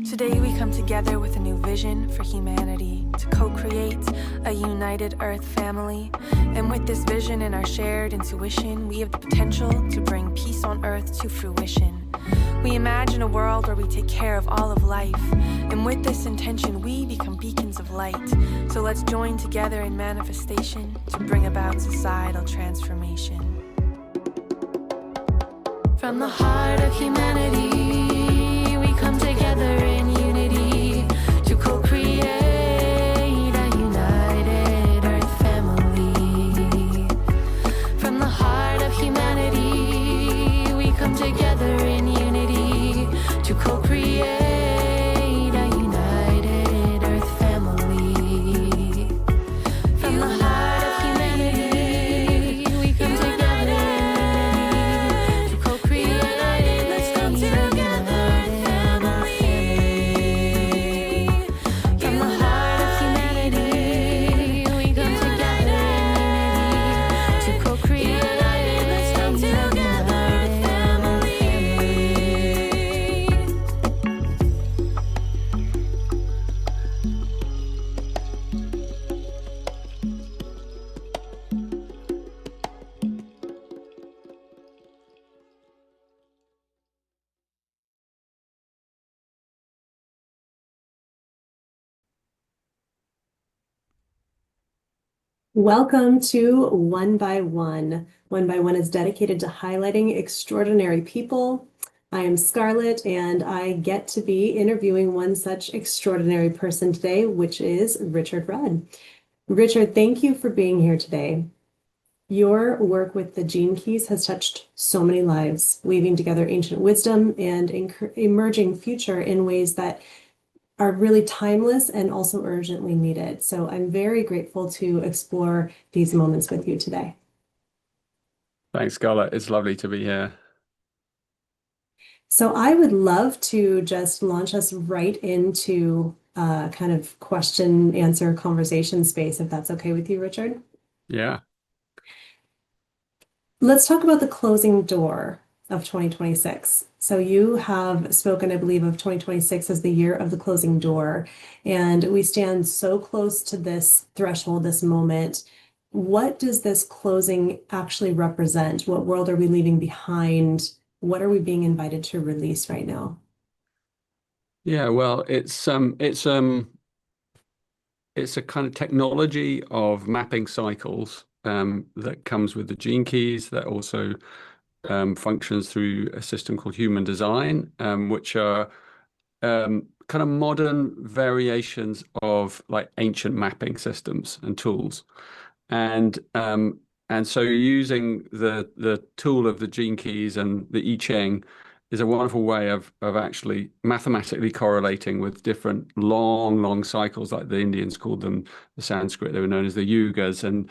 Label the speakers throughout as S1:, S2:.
S1: Today we come together with a new vision for humanity to co-create a united Earth family. And with this vision and our shared intuition, we have the potential to bring peace on Earth to fruition. We imagine a world where we take care of all of life. And with this intention, we become beacons of light. So let's join together in manifestation to bring about societal transformation. From the heart of humanity, we come together in unity to co-create a united Earth family. From the heart of humanity, we come together in unity to co-create a united Earth family. From the heart of humanity, we come together to co-create. Let's come together, family. From the heart of humanity, we come together to co-create. Let's come together, family.
S2: Welcome to One by One. One by One is dedicated to highlighting extraordinary people. I am Scarlett, and I get to be interviewing one such extraordinary person today, which is Richard Ruud. Richard, thank you for being here today. Your work with the Gene Keys has touched so many lives, weaving together ancient wisdom and emerging future in ways that are really timeless and also urgently needed. So I'm very grateful to explore these moments with you today.
S3: Thanks, Scarlett. It's lovely to be here.
S2: So I would love to just launch us right into kind of question, answer, conversation space, if that's okay with you, Richard.
S3: Yeah.
S2: Let's talk about the closing door of 2026. So you have spoken, I believe, of 2026 as the year of the closing door, and we stand so close to this threshold, this moment. What does this closing actually represent? What world are we leaving behind? What are we being invited to release right now?
S3: Yeah, well, it's a kind of technology of mapping cycles that comes with the gene keys that also functions through a system called human design, which are kind of modern variations of like ancient mapping systems and tools. And so using the tool of the gene keys and the I Ching is a wonderful way of actually mathematically correlating with different long cycles, like the Indians called them, the Sanskrit, they were known as the yugas, and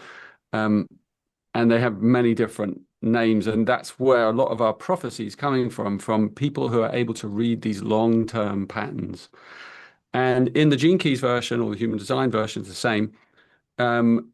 S3: they have many different names, and that's where a lot of our prophecy is coming from people who are able to read these long-term patterns. And in the Gene Keys version, or the human design version, is the same.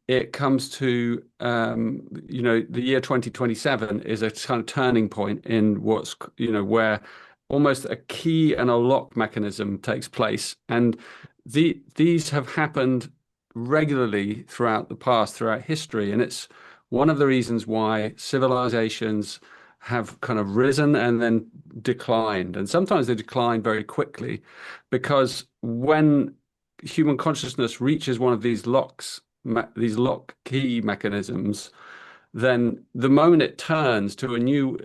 S3: It comes to the year 2027 is a kind of turning point in what's where almost a key and a lock mechanism takes place, and these have happened regularly throughout the past, throughout history, and it's one of the reasons why civilizations have kind of risen and then declined. And sometimes they decline very quickly, because when human consciousness reaches one of these lock key mechanisms, then the moment it turns to a new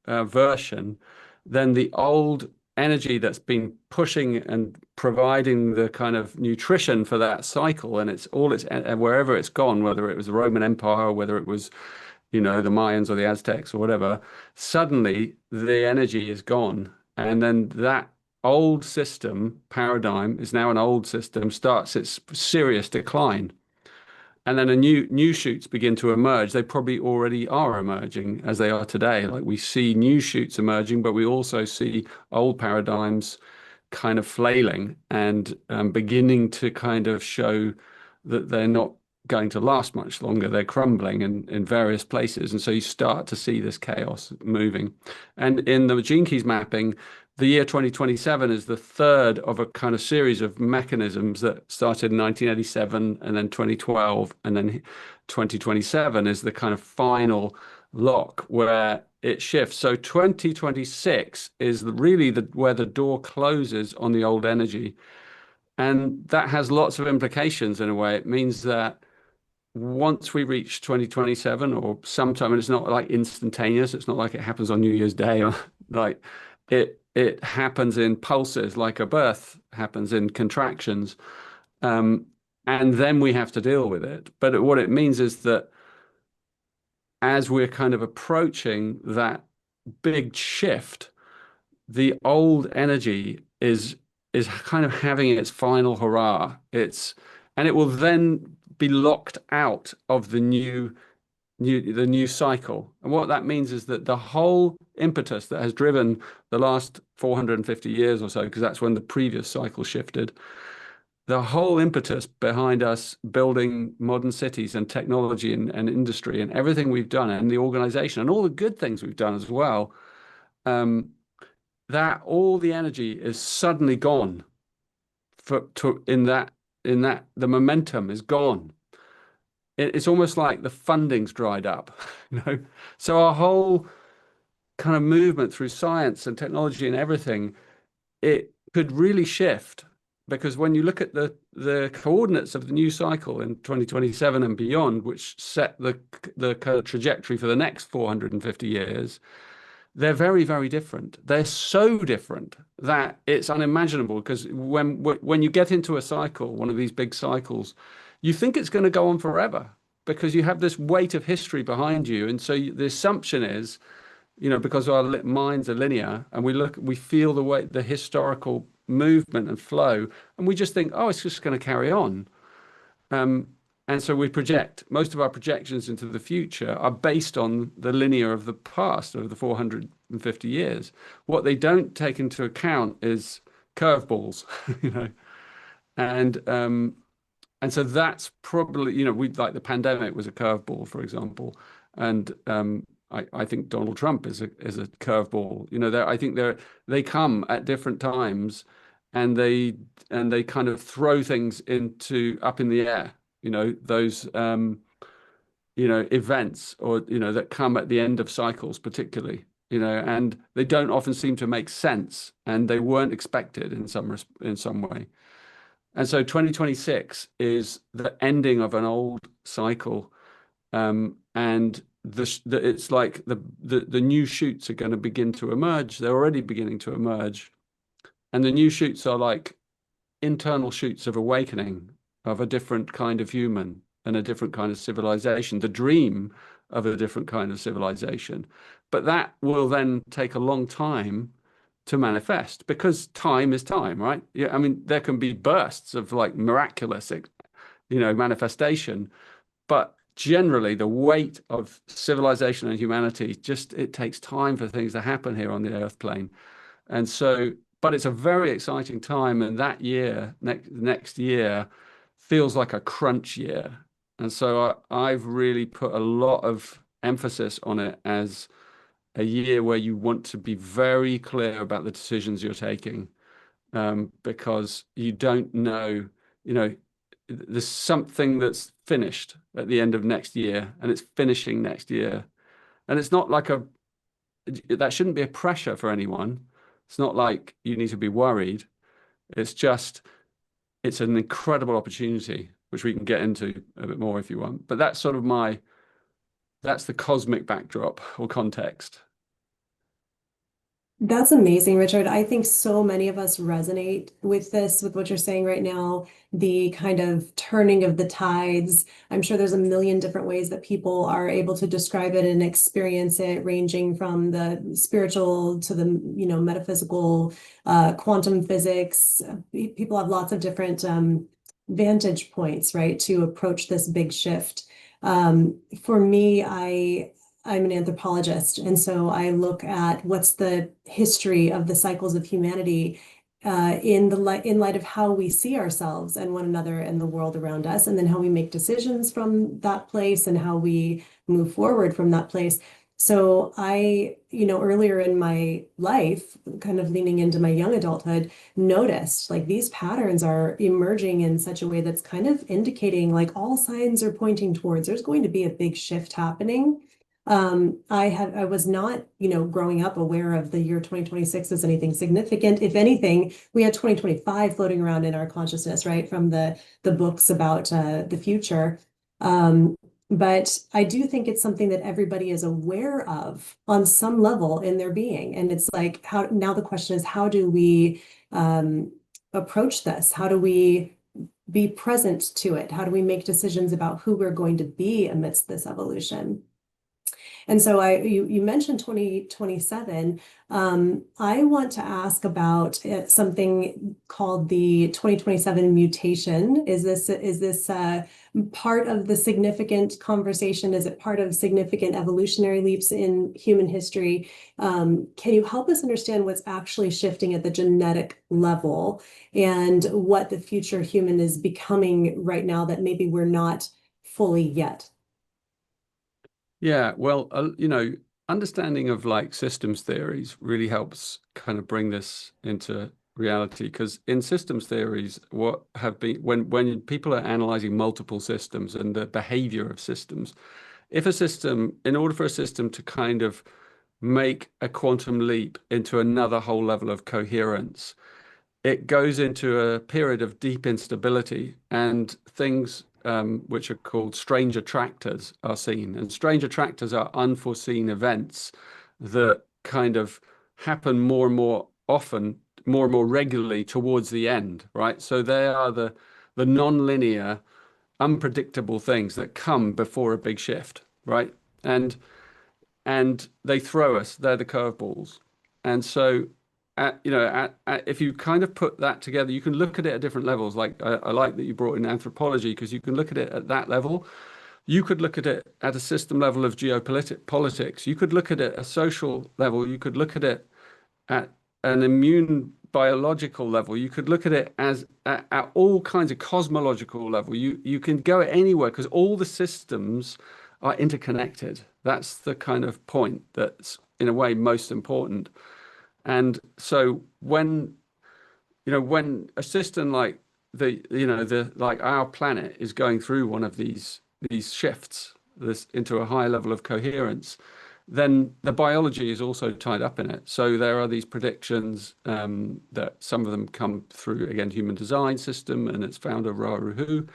S3: version, then the old energy that's been pushing and providing the kind of nutrition for that cycle, and wherever it's gone, whether it was the Roman Empire, whether it was the Mayans or the Aztecs or whatever, suddenly the energy is gone, and then that old system paradigm is now an old system, starts its serious decline. And then new shoots begin to emerge. They probably already are emerging as they are today. Like, we see new shoots emerging, but we also see old paradigms kind of flailing and beginning to kind of show that they're not going to last much longer. They're crumbling in various places. And so you start to see this chaos moving. And in the Gene Keys mapping, the year 2027 is the third of a kind of series of mechanisms that started in 1987 and then 2012, and then 2027 is the kind of final lock where it shifts. So 2026 is really where the door closes on the old energy. And that has lots of implications in a way. It means that once we reach 2027 or sometime, and it's not like instantaneous, it's not like it happens on New Year's Day, or like it happens in pulses, like a birth happens in contractions. And then we have to deal with it. But what it means is that as we're kind of approaching that big shift, the old energy is kind of having its final hurrah. And it will then be locked out of the new cycle. And what that means is that the whole impetus that has driven the last 450 years or so, because that's when the previous cycle shifted, the whole impetus behind us building modern cities and technology and industry and everything we've done, and the organization and all the good things we've done as well, that all the energy is suddenly gone. The momentum is gone. It's almost like the funding's dried up, So our whole kind of movement through science and technology and everything, it could really shift, because when you look at the coordinates of the new cycle in 2027 and beyond, which set the kind of trajectory for the next 450 years, they're very, very different. They're so different that it's unimaginable, because when you get into a cycle, one of these big cycles, you think it's going to go on forever because you have this weight of history behind you. And so the assumption is, because our minds are linear and we feel the historical movement and flow, and we just think, oh, it's just going to carry on. And so we project. Most of our projections into the future are based on the linear of the past, of the 450 years. What they don't take into account is curveballs, And so that's probably, we like the pandemic was a curveball, for example. And I think Donald Trump is a curveball. I think they come at different times, and they kind of throw things up in the air. Those events, or that come at the end of cycles, particularly. And they don't often seem to make sense, and they weren't expected in some way. And so 2026 is the ending of an old cycle, and it's like the new shoots are going to begin to emerge. They're already beginning to emerge, and the new shoots are like internal shoots of awakening, of a different kind of human and a different kind of civilization, the dream of a different kind of civilization. But that will then take a long time to manifest, because time is time, right? Yeah, I mean, there can be bursts of like miraculous, manifestation, but generally the weight of civilization and humanity, it takes time for things to happen here on the earth plane. And so, but it's a very exciting time, and that year, next year, feels like a crunch year. And so I've really put a lot of emphasis on it as a year where you want to be very clear about the decisions you're taking, because you don't know, there's something that's finished at the end of next year, and it's finishing next year. And it's not like that shouldn't be a pressure for anyone. It's not like you need to be worried. It's an incredible opportunity, which we can get into a bit more if you want. But that's sort of that's the cosmic backdrop or context.
S2: That's amazing, Richard. I think so many of us resonate with this, with what you're saying right now, the kind of turning of the tides. I'm sure there's a million different ways that people are able to describe it and experience it, ranging from the spiritual to the, metaphysical, quantum physics. People have lots of different vantage points, right, to approach this big shift. For me, I'm an anthropologist, and so I look at what's the history of the cycles of humanity in light of how we see ourselves and one another and the world around us, and then how we make decisions from that place and how we move forward from that place. So I, earlier in my life, kind of leaning into my young adulthood, noticed like these patterns are emerging in such a way that's kind of indicating like all signs are pointing towards there's going to be a big shift happening. I was not, growing up aware of the year 2026 as anything significant. If anything, we had 2025 floating around in our consciousness, right, from the books about the future. But I do think it's something that everybody is aware of on some level in their being. And it's like, how now the question is, how do we approach this? How do we be present to it? How do we make decisions about who we're going to be amidst this evolution? And so you mentioned 2027. I want to ask about something called the 2027 mutation. Is this part of the significant conversation? Is it part of significant evolutionary leaps in human history? Can you help us understand what's actually shifting at the genetic level and what the future human is becoming right now that maybe we're not fully yet?
S3: Yeah, well, understanding of like systems theories really helps kind of bring this into reality, because in systems theories, what have been when people are analyzing multiple systems and the behavior of systems, if a system, in order for a system to kind of make a quantum leap into another whole level of coherence, it goes into a period of deep instability, and things which are called strange attractors are seen. And strange attractors are unforeseen events that kind of happen more and more often, more and more regularly towards the end, right? So they are the non-linear, unpredictable things that come before a big shift, right? And they throw us. They're the curveballs. And so, if you kind of put that together, you can look at it at different levels. Like I like that you brought in anthropology, because you can look at it at that level. You could look at it at a system level of geopolitics. You could look at it at a social level. You could look at it at an immune biological level. You could look at it as at all kinds of cosmological level. You can go anywhere, because all the systems are interconnected. That's the kind of point that's in a way most important. And so when a system like like our planet is going through one of these shifts into a higher level of coherence, then the biology is also tied up in it. So there are these predictions that some of them come through, again, human design system, and its founder, Ruud,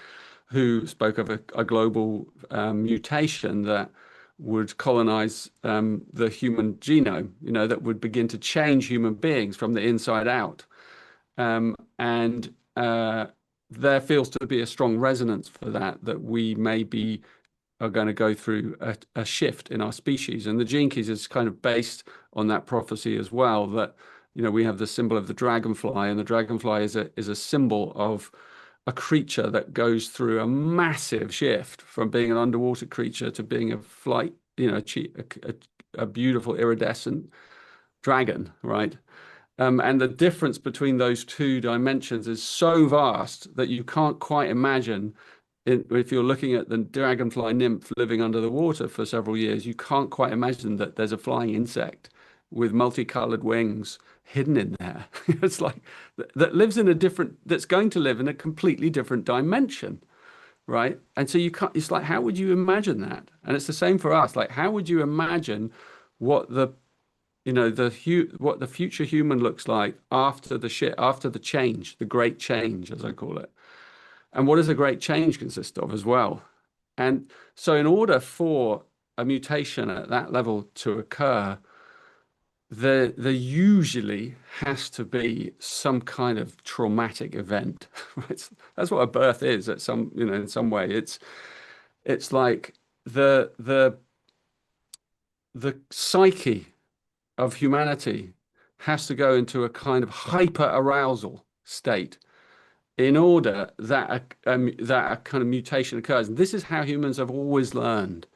S3: who spoke of a global mutation that would colonize the human genome, that would begin to change human beings from the inside out. And there feels to be a strong resonance for that we maybe are going to go through a shift in our species. And the gene keys is kind of based on that prophecy as well, that, we have the symbol of the dragonfly, and the dragonfly is a symbol of a creature that goes through a massive shift from being an underwater creature to being a flight, a beautiful iridescent dragon, right? And the difference between those two dimensions is so vast that you can't quite imagine if you're looking at the dragonfly nymph living under the water for several years, you can't quite imagine that there's a flying insect with multicolored wings hidden in there. It's like that's going to live in a completely different dimension, right? And so you can't, it's like, how would you imagine that? And it's the same for us. Like, how would you imagine what the future human looks like after the change, the great change, as I call it? And what does the great change consist of as well? And so in order for a mutation at that level to occur, there usually has to be some kind of traumatic event. Right? That's what a birth is in some way. It's like the psyche of humanity has to go into a kind of hyper arousal state in order that a kind of mutation occurs. And this is how humans have always learned.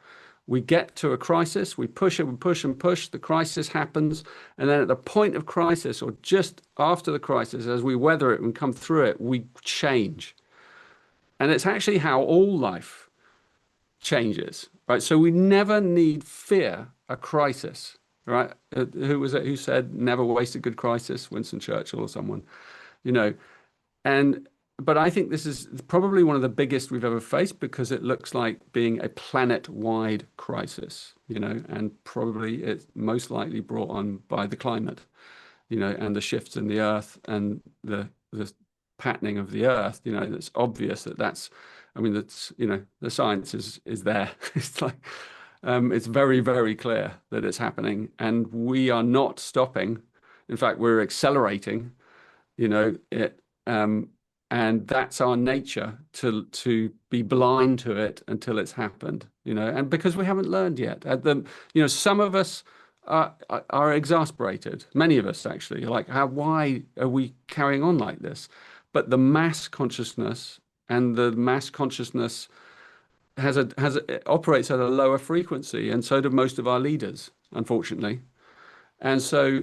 S3: We get to a crisis, we push and push and push, the crisis happens, and then at the point of crisis, or just after the crisis, as we weather it and come through it, we change. And it's actually how all life changes, right? So we never need fear a crisis, right? Who was it who said never waste a good crisis? Winston Churchill or someone, you know. And but I think this is probably one of the biggest we've ever faced because it looks like being a planet-wide crisis, you know, and probably it's most likely brought on by the climate, you know, and the shifts in the earth and the patterning of the earth. You know, it's obvious that that's, I mean, that's, you know, the science is there. It's like it's very, very clear that it's happening, and we are not stopping. In fact, we're accelerating, you know, it. And that's our nature to be blind to it until it's happened, you know, and because we haven't learned yet. You know, some of us are exasperated, many of us actually, like why are we carrying on like this? But the mass consciousness and the mass consciousness it operates at a lower frequency, and so do most of our leaders, unfortunately. And so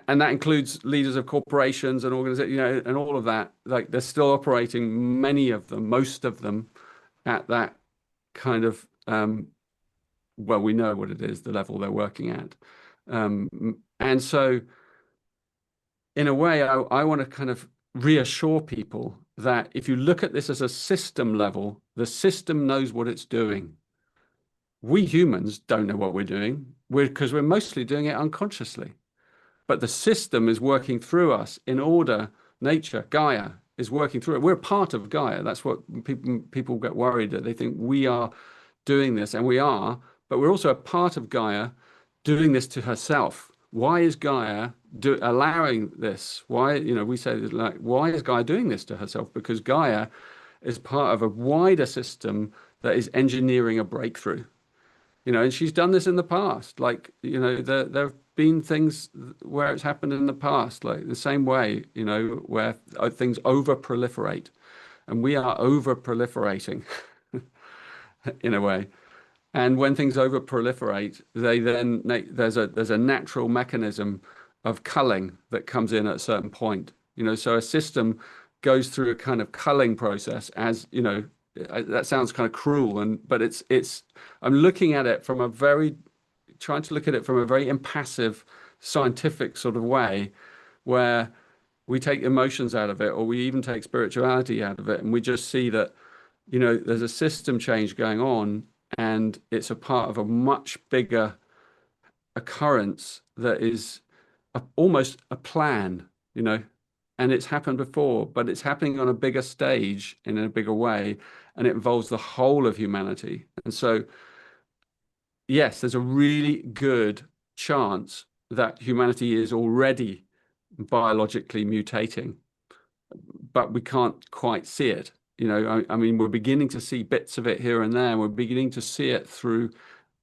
S3: and that includes leaders of corporations and organizations, you know, and all of that. Like they're still operating, many of them, most of them, at that kind of well, we know what it is, the level they're working at. And so in a way, I want to kind of reassure people that if you look at this as a system level, the system knows what it's doing. We humans don't know what we're doing because we're mostly doing it unconsciously. But the system is working through us in order. Nature, Gaia, is working through it. We're part of Gaia. That's what people get worried that they think we are doing this, and we are, but we're also a part of Gaia doing this to herself. Why is Gaia allowing this? Why, you know, we say, like, why is Gaia doing this to herself? Because Gaia is part of a wider system that is engineering a breakthrough. You know, and she's done this in the past. Like, you know, there have been things where it's happened in the past, like the same way, you know, where things over proliferate, and we are over proliferating in a way. And when things over proliferate, they then there's a natural mechanism of culling that comes in at a certain point. You know, so a system goes through a kind of culling process, as you know. That sounds kind of cruel, but it's I'm looking at it from trying to look at it from a very impassive scientific sort of way, where we take emotions out of it, or we even take spirituality out of it, and we just see that, you know, there's a system change going on, and it's a part of a much bigger occurrence that is almost a plan, you know. And it's happened before, but it's happening on a bigger stage in a bigger way, and it involves the whole of humanity. And so, yes, there's a really good chance that humanity is already biologically mutating, but we can't quite see it. You know, I mean, we're beginning to see bits of it here and there. We're beginning to see it through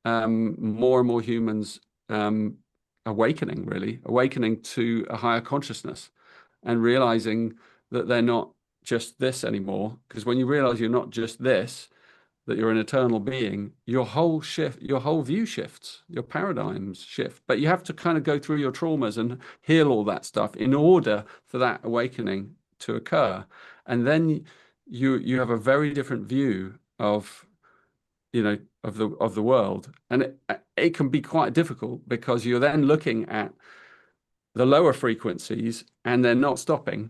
S3: more and more humans awakening to a higher consciousness, and realizing that they're not just this anymore. Because when you realize you're not just this, that you're an eternal being, your whole view shifts, your paradigms shift. But you have to kind of go through your traumas and heal all that stuff in order for that awakening to occur. And then you have a very different view of, you know, of the world. And it can be quite difficult because you're then looking at the lower frequencies and they're not stopping,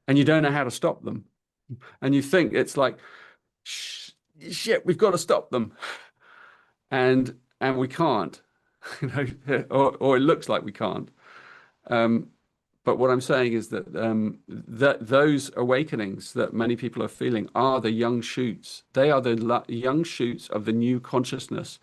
S3: and you don't know how to stop them. And you think it's like, shit, we've got to stop them. And we can't, you know, or it looks like we can't. But what I'm saying is that those awakenings that many people are feeling are the young shoots. They are the young shoots of the new consciousness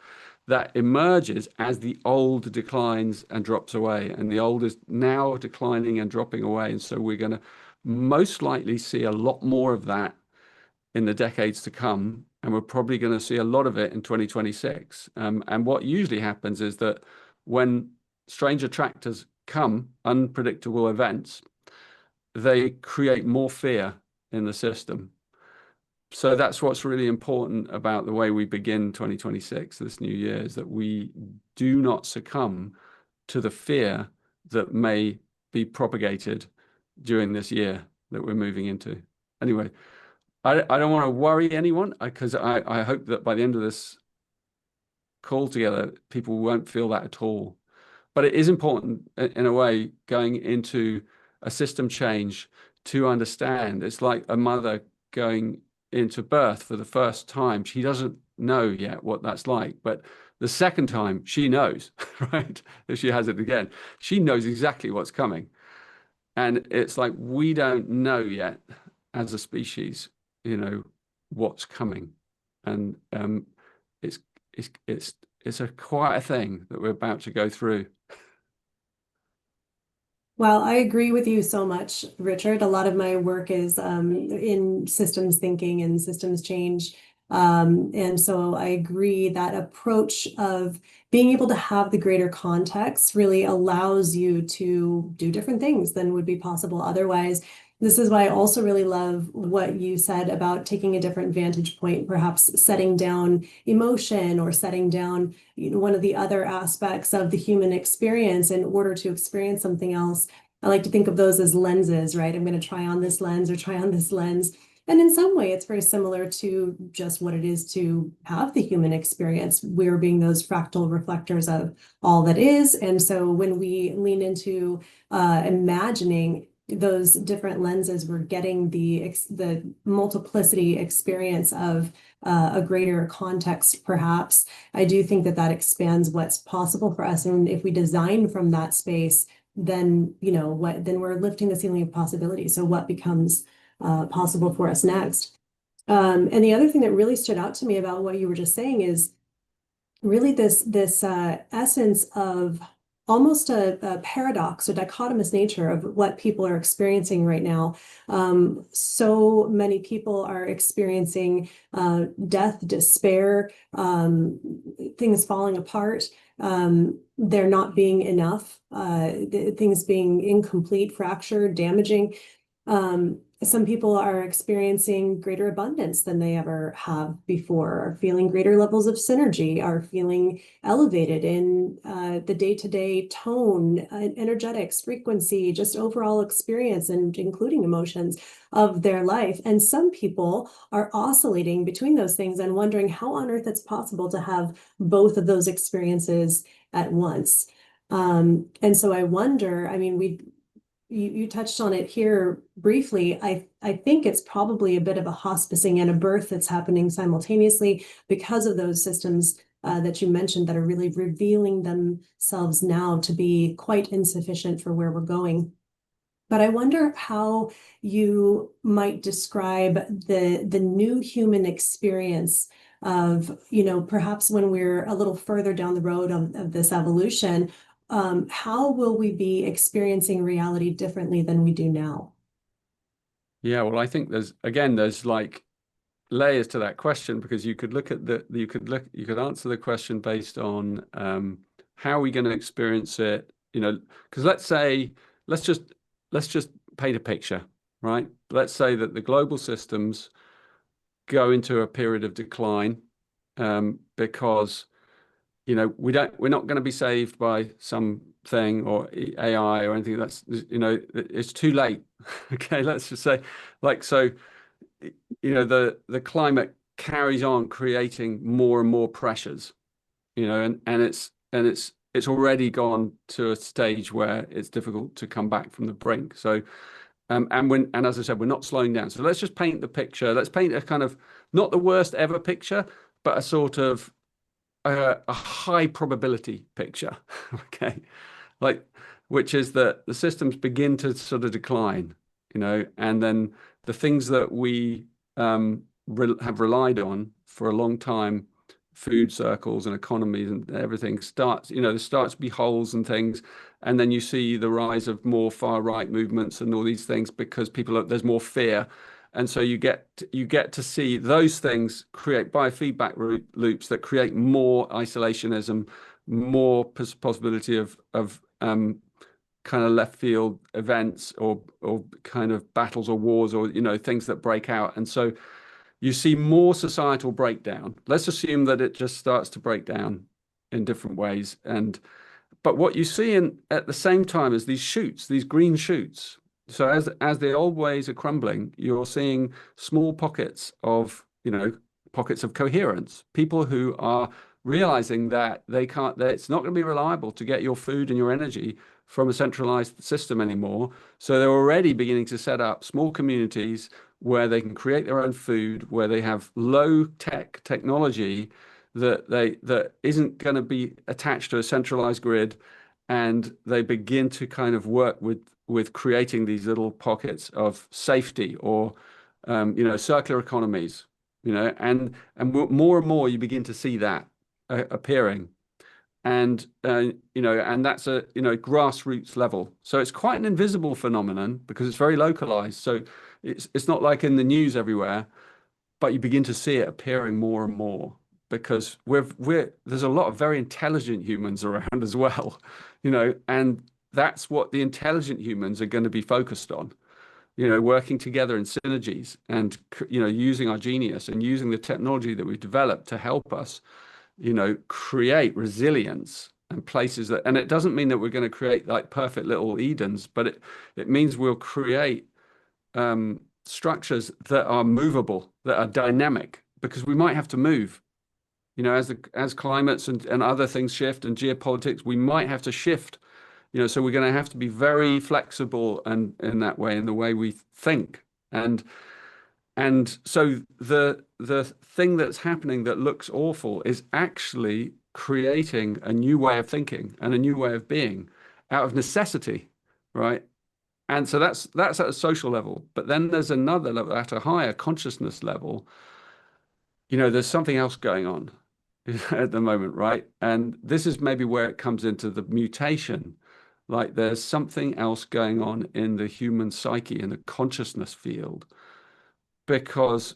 S3: that emerges as the old declines and drops away. And the old is now declining and dropping away. And so we're going to most likely see a lot more of that in the decades to come. And we're probably going to see a lot of it in 2026. And what usually happens is that when strange attractors come, unpredictable events, they create more fear in the system. So that's what's really important about the way we begin 2026, this new year, is that we do not succumb to the fear that may be propagated during this year that we're moving into. Anyway, I don't want to worry anyone, because I hope that by the end of this call together, people won't feel that at all. But it is important in a way going into a system change to understand. It's like a mother going into birth for the first time. She doesn't know yet what that's like, but the second time she knows, right? If she has it again, she knows exactly what's coming. And it's like we don't know yet as a species, what's coming. And it's it's a quite a thing that we're about to go through.
S2: Well, I agree with you so much, Richard. A lot of my work is in systems thinking and systems change. And so I agree that approach of being able to have the greater context really allows you to do different things than would be possible otherwise. This is why I also really love what you said about taking a different vantage point, perhaps setting down emotion or setting down, one of the other aspects of the human experience in order to experience something else. I like to think of those as lenses, right? I'm going to try on this lens or try on this lens. And in some way, it's very similar to just what it is to have the human experience. We're being those fractal reflectors of all that is. And so when we lean into imagining those different lenses, we're getting the multiplicity experience of a greater context, perhaps. I do think that that expands what's possible for us. And if we design from that space, then, then we're lifting the ceiling of possibility. So what becomes possible for us next? And the other thing that really stood out to me about what you were just saying is really this essence of almost a paradox or dichotomous nature of what people are experiencing right now. So many people are experiencing death, despair, things falling apart. There not being enough, things being incomplete, fractured, damaging. Some people are experiencing greater abundance than they ever have before, are feeling greater levels of synergy, are feeling elevated in the day-to-day tone, energetics, frequency, just overall experience, and including emotions of their life. And some people are oscillating between those things and wondering how on earth it's possible to have both of those experiences at once. And so I wonder, I mean, you touched on it here briefly. I think it's probably a bit of a hospicing and a birth that's happening simultaneously because of those systems that you mentioned that are really revealing themselves now to be quite insufficient for where we're going. But I wonder how you might describe the new human experience of, perhaps when we're a little further down the road of this evolution. How will we be experiencing reality differently than we do now?
S3: Yeah, well, I think there's like layers to that question, because you could look at you could answer the question based on how are we going to experience it, because let's just paint a picture, right? Let's say that the global systems go into a period of decline because we're not going to be saved by something or AI or anything. That's, it's too late. Okay, let's just say, so, the climate carries on creating more and more pressures, and it's already gone to a stage where it's difficult to come back from the brink. So, and as I said, we're not slowing down. So let's just paint the picture. Let's paint a kind of not the worst ever picture, but a sort of a high probability picture, okay, which is that the systems begin to sort of decline, and then the things that we have relied on for a long time, food circles and economies and everything starts, there starts to be holes and things, and then you see the rise of more far right movements and all these things because there's more fear. And so you get to see those things create biofeedback loops that create more isolationism, more possibility of kind of left field events or kind of battles or wars or things that break out. And so you see more societal breakdown. Let's assume that it just starts to break down in different ways. But what you see at the same time as these green shoots, So as the old ways are crumbling, you're seeing small pockets of, pockets of coherence. People who are realizing that that it's not going to be reliable to get your food and your energy from a centralized system anymore. So they're already beginning to set up small communities where they can create their own food, where they have low tech technology that isn't going to be attached to a centralized grid, and they begin to kind of work with creating these little pockets of safety, or circular economies, and more and more you begin to see that appearing, and and that's a grassroots level. So it's quite an invisible phenomenon because it's very localized. So it's not like in the news everywhere, but you begin to see it appearing more and more because there's a lot of very intelligent humans around as well, and that's what the intelligent humans are going to be focused on, working together in synergies, and using our genius and using the technology that we've developed to help us, create resilience and places that, and it doesn't mean that we're going to create like perfect little Edens, but it means we'll create structures that are movable, that are dynamic, because we might have to move, as climates and other things shift, and geopolitics, we might have to shift, so we're going to have to be very flexible and in that way, in the way we think. And so the thing that's happening that looks awful is actually creating a new way of thinking and a new way of being out of necessity, right? And so that's at a social level. But then there's another level, at a higher consciousness level, there's something else going on at the moment, right? And this is maybe where it comes into the mutation. Like there's something else going on in the human psyche, in the consciousness field, because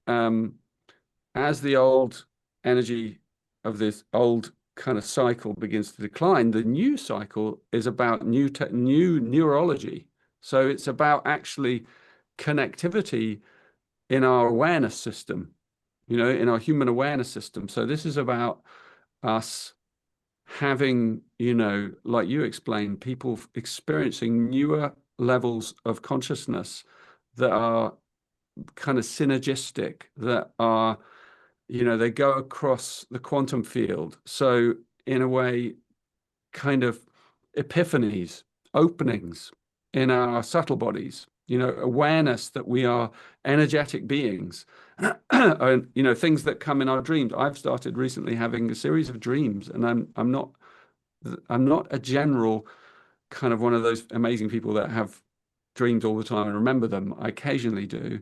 S3: as the old energy of this old kind of cycle begins to decline, the new cycle is about new neurology. So it's about actually connectivity in our awareness system, in our human awareness system. So this is about us having, like you explained, people experiencing newer levels of consciousness that are kind of synergistic, that are, they go across the quantum field. So in a way, kind of epiphanies, openings in our subtle bodies, awareness that we are energetic beings, and, things that come in our dreams. I've started recently having a series of dreams, and I'm not a general kind of one of those amazing people that have dreams all the time and remember them. I occasionally do,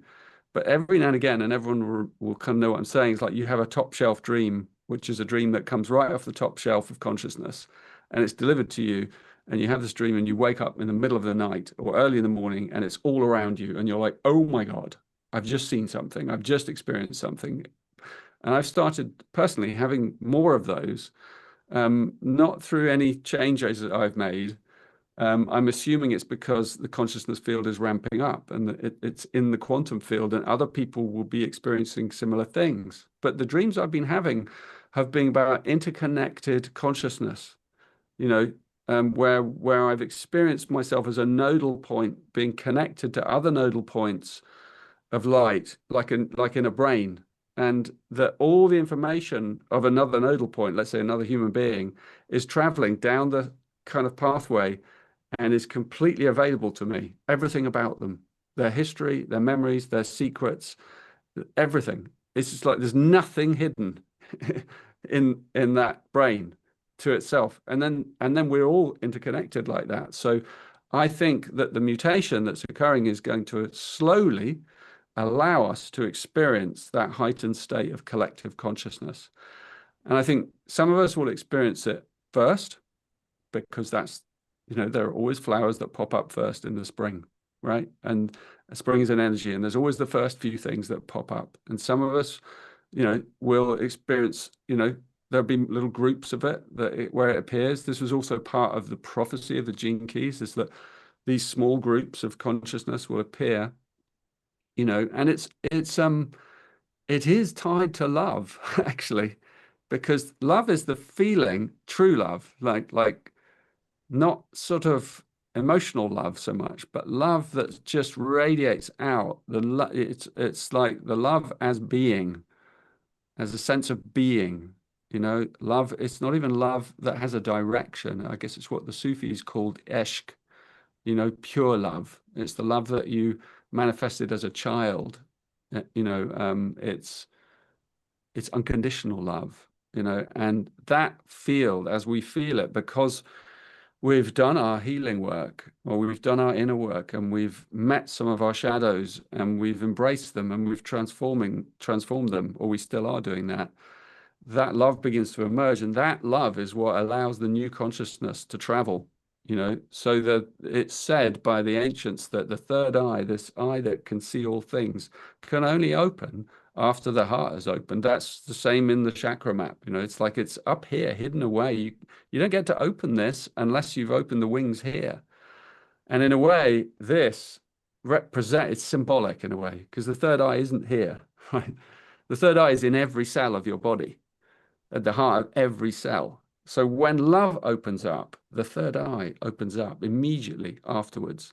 S3: but every now and again, and everyone will kind of know what I'm saying, it's like you have a top shelf dream, which is a dream that comes right off the top shelf of consciousness, and it's delivered to you, and you have this dream, and you wake up in the middle of the night or early in the morning, and it's all around you, and you're like, oh my God, I've just seen something, I've just experienced something. And I've started personally having more of those, not through any changes that I've made. I'm assuming it's because the consciousness field is ramping up, and it's in the quantum field, and other people will be experiencing similar things. But the dreams I've been having have been about interconnected consciousness, where I've experienced myself as a nodal point being connected to other nodal points of light, like in a brain, and that all the information of another nodal point, let's say another human being, is traveling down the kind of pathway and is completely available to me. Everything about them, their history, their memories, their secrets, everything. It's just like there's nothing hidden in that brain to itself. And then we're all interconnected like that. So I think that the mutation that's occurring is going to slowly allow us to experience that heightened state of collective consciousness. And I think some of us will experience it first, because that's, there are always flowers that pop up first in the spring, right? And spring is an energy, and there's always the first few things that pop up. And some of us, will experience, there'll be little groups of it where it appears. This was also part of the prophecy of the gene keys, is that these small groups of consciousness will appear, and it is tied to love, actually, because love is the feeling, true love, like not sort of emotional love so much, but love that just radiates out. It's like the love as being, as a sense of being. Love, it's not even love that has a direction. I guess it's what the Sufis called ishq, pure love. It's the love that you manifested as a child. It's unconditional love, and that field, as we feel it, because we've done our healing work, or we've done our inner work, and we've met some of our shadows, and we've embraced them, and we've transformed them, or we still are doing that. That love begins to emerge, and that love is what allows the new consciousness to travel. So that it's said by the ancients that the third eye, this eye that can see all things, can only open after the heart is opened. That's the same in the chakra map. It's like it's up here, hidden away. You don't get to open this unless you've opened the wings here. And in a way, this it's symbolic in a way, because the third eye isn't here, right? The third eye is in every cell of your body, at the heart of every cell. So when love opens up, the third eye opens up immediately afterwards,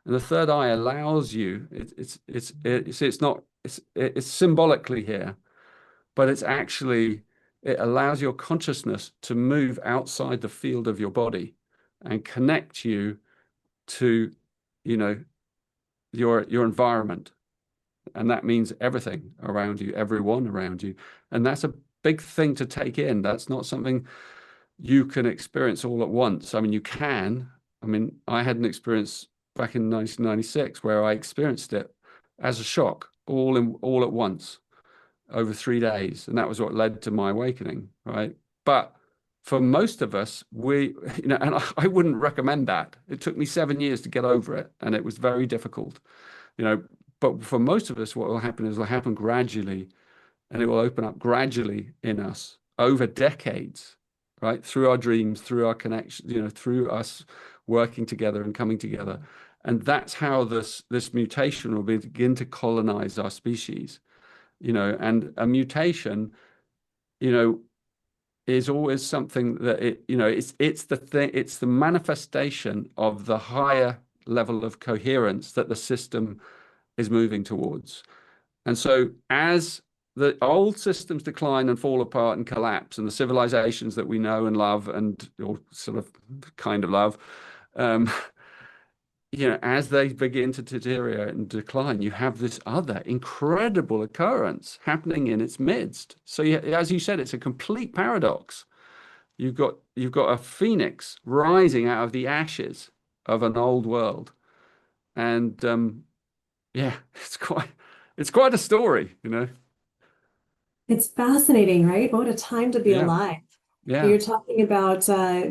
S3: and the third eye allows you. It's symbolically here, but it allows your consciousness to move outside the field of your body and connect you to, your environment, and that means everything around you, everyone around you, and that's a big thing to take in. That's not something you can experience all at once. I mean, you can. I had an experience back in 1996 where I experienced it as a shock, all at once, over 3 days, and that was what led to my awakening, right? But for most of us, and I wouldn't recommend that. It took me 7 years to get over it, and it was very difficult, But for most of us, what will happen is it'll happen gradually, and it will open up gradually in us over decades, right? Through our dreams, through our connection, through us working together and coming together. And that's how this mutation will begin to colonize our species, and a mutation, is always something that it's the manifestation of the higher level of coherence that the system is moving towards. And so as the old systems decline and fall apart and collapse, and the civilizations that we know and love or sort of kind of love, as they begin to deteriorate and decline, you have this other incredible occurrence happening in its midst. So as you said, it's a complete paradox. You've got a phoenix rising out of the ashes of an old world. And it's quite a story,
S2: It's fascinating, right? What a time to be alive.
S3: Yeah.
S2: You're talking about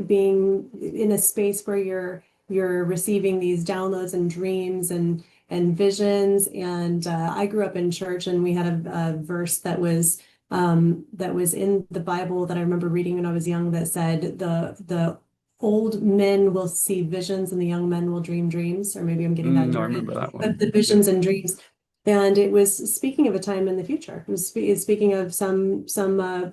S2: being in a space where you're receiving these downloads and dreams and visions. And I grew up in church, and we had a verse that was in the Bible that I remember reading when I was young that said the old men will see visions and the young men will dream dreams. Or maybe I'm getting that
S3: I remember that one.
S2: But the visions and dreams. And it was speaking of a time in the future. It was speaking of some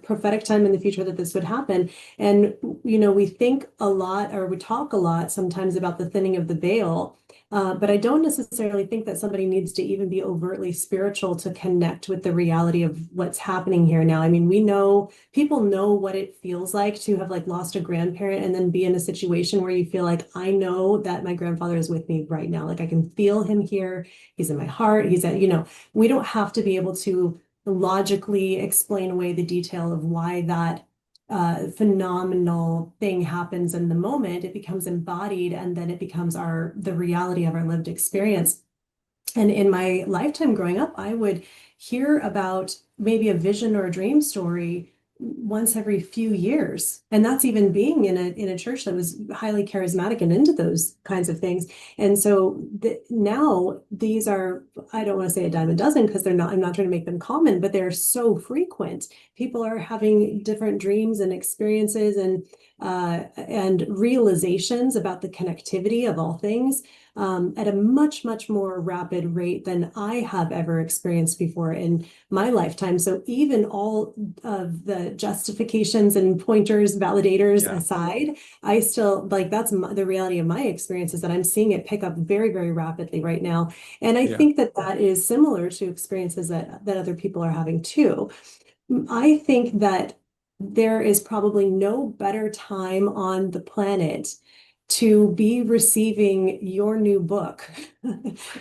S2: prophetic time in the future that this would happen. And, we think a lot, or we talk a lot sometimes about the thinning of the veil. But I don't necessarily think that somebody needs to even be overtly spiritual to connect with the reality of what's happening here now. I mean, people know what it feels like to have lost a grandparent and then be in a situation where you feel like, I know that my grandfather is with me right now. Like I can feel him here. He's in my heart. He's at, we don't have to be able to logically explain away the detail of why that phenomenal thing happens in the moment. It becomes embodied, and then it becomes the reality of our lived experience. And in my lifetime growing up, I would hear about maybe a vision or a dream story once every few years. And that's even being in a church that was highly charismatic and into those kinds of things. And so now these are, I don't want to say a dime a dozen, because I'm not trying to make them common, but they're so frequent. People are having different dreams and experiences and realizations about the connectivity of all things. at a much, much more rapid rate than I have ever experienced before in my lifetime. So even all of the justifications and pointers, validators aside, I still like that's the reality of my experience is that I'm seeing it pick up very, very rapidly right now. And I think that that is similar to experiences that other people are having too. I think that there is probably no better time on the planet to be receiving your new book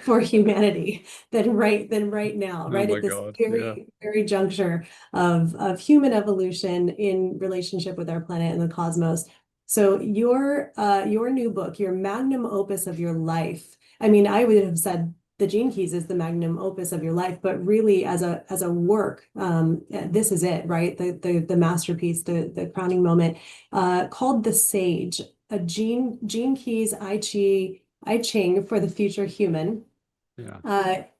S2: for humanity than right now,
S3: Oh
S2: right
S3: my
S2: at this
S3: God.
S2: very, very juncture of human evolution in relationship with our planet and the cosmos. So your new book, your magnum opus of your life. I mean, I would have said the Gene Keys is the magnum opus of your life, but really as a work, this is it, right? The masterpiece, the crowning moment, called The Sage, a Gene Keys I Ching for the future human.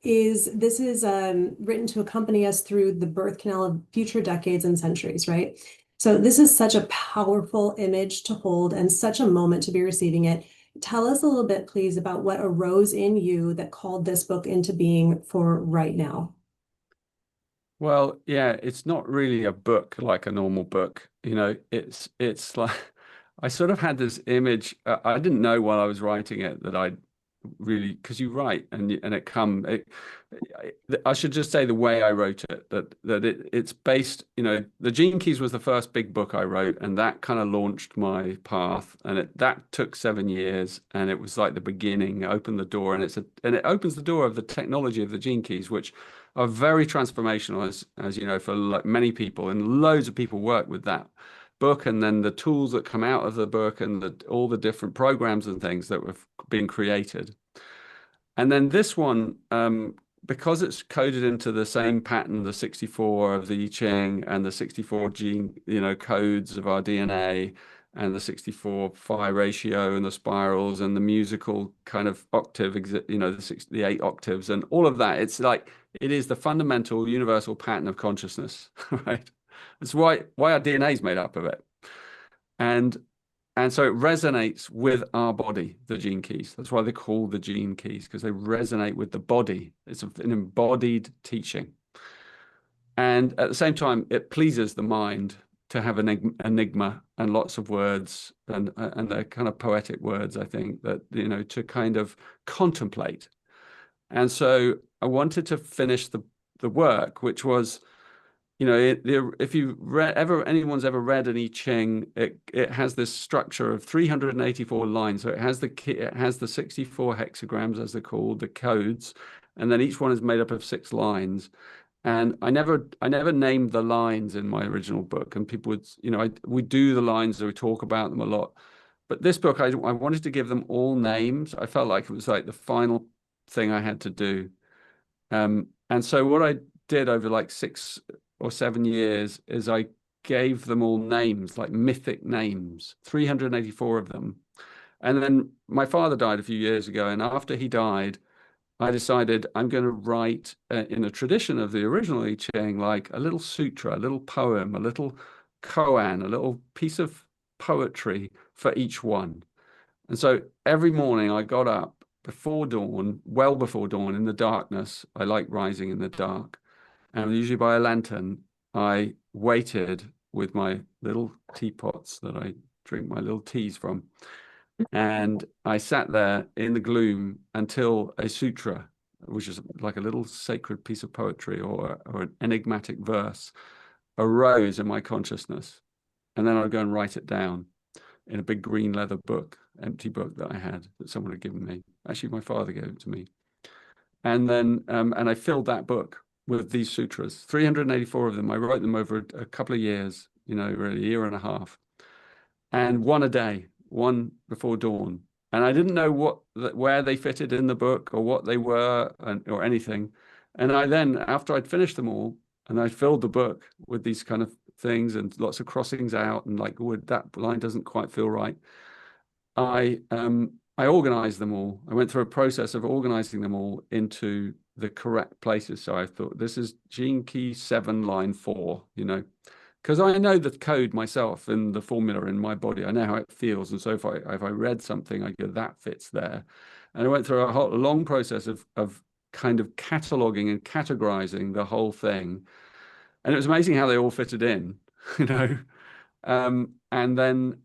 S2: This is written to accompany us through the birth canal of future decades and centuries, right? So this is such a powerful image to hold and such a moment to be receiving it. Tell us a little bit, please, about what arose in you that called this book into being for right now.
S3: Well, yeah, it's not really a book like a normal book. It's like I sort of had this image. I didn't know while I was writing it that I really, because you write and I should just say the way I wrote it, it's based, the Gene Keys was the first big book I wrote, and that kind of launched my path, and that took 7 years, and it was like the beginning, opened the door, and it opens the door of the technology of the Gene Keys, which are very transformational, as you know, for like many people, and loads of people work with that book, and then the tools that come out of the book, and all the different programs and things that have been created. And then this one, because it's coded into the same pattern, the 64 of the I Ching and the 64 gene, codes of our DNA, and the 64 phi ratio and the spirals and the musical kind of octave, the 8 octaves and all of that. It's like it is the fundamental universal pattern of consciousness, right? That's why our DNA is made up of it. And so it resonates with our body, the Gene Keys. That's why they're called the Gene Keys, because they resonate with the body. It's an embodied teaching. And at the same time, it pleases the mind to have an enigma and lots of words, and they're kind of poetic words, I think, that, to kind of contemplate. And so I wanted to finish the work, which was, if anyone's ever read an I Ching, it has this structure of 384 lines. So it has the 64 hexagrams, as they're called, the codes, and then each one is made up of 6 lines. And I never named the lines in my original book, and people would, we do the lines, so we talk about them a lot. But this book, I wanted to give them all names. I felt like it was like the final thing I had to do. And so what I did over like 6 or 7 years is I gave them all names, like mythic names, 384 of them. And then my father died a few years ago, and after he died, I decided I'm going to write in a tradition of the original I Ching, like a little sutra, a little poem, a little koan, a little piece of poetry for each one. And so every morning I got up before dawn, well before dawn, in the darkness. I like rising in the dark. And usually by a lantern, I waited with my little teapots that I drink my little teas from. And I sat there in the gloom until a sutra, which is like a little sacred piece of poetry or an enigmatic verse, arose in my consciousness. And then I'd go and write it down in a big green leather book, empty book that I had, that someone had given me. Actually, my father gave it to me. And then, and I filled that book with these sutras, 384 of them. I wrote them over a couple of years, really a year and a half, and one a day, one before dawn. And I didn't know where they fitted in the book or what they were or anything. And I then, after I'd finished them all, and I filled the book with these kind of things and lots of crossings out and like, oh, that line doesn't quite feel right. I organized them all. I went through a process of organizing them all into the correct places. So I thought, this is Gene Key 7, line 4, because I know the code myself and the formula in my body. I know how it feels. And so if I read something, I go, that fits there. And I went through a whole long process of kind of cataloging and categorizing the whole thing. And it was amazing how they all fitted in, you know. And then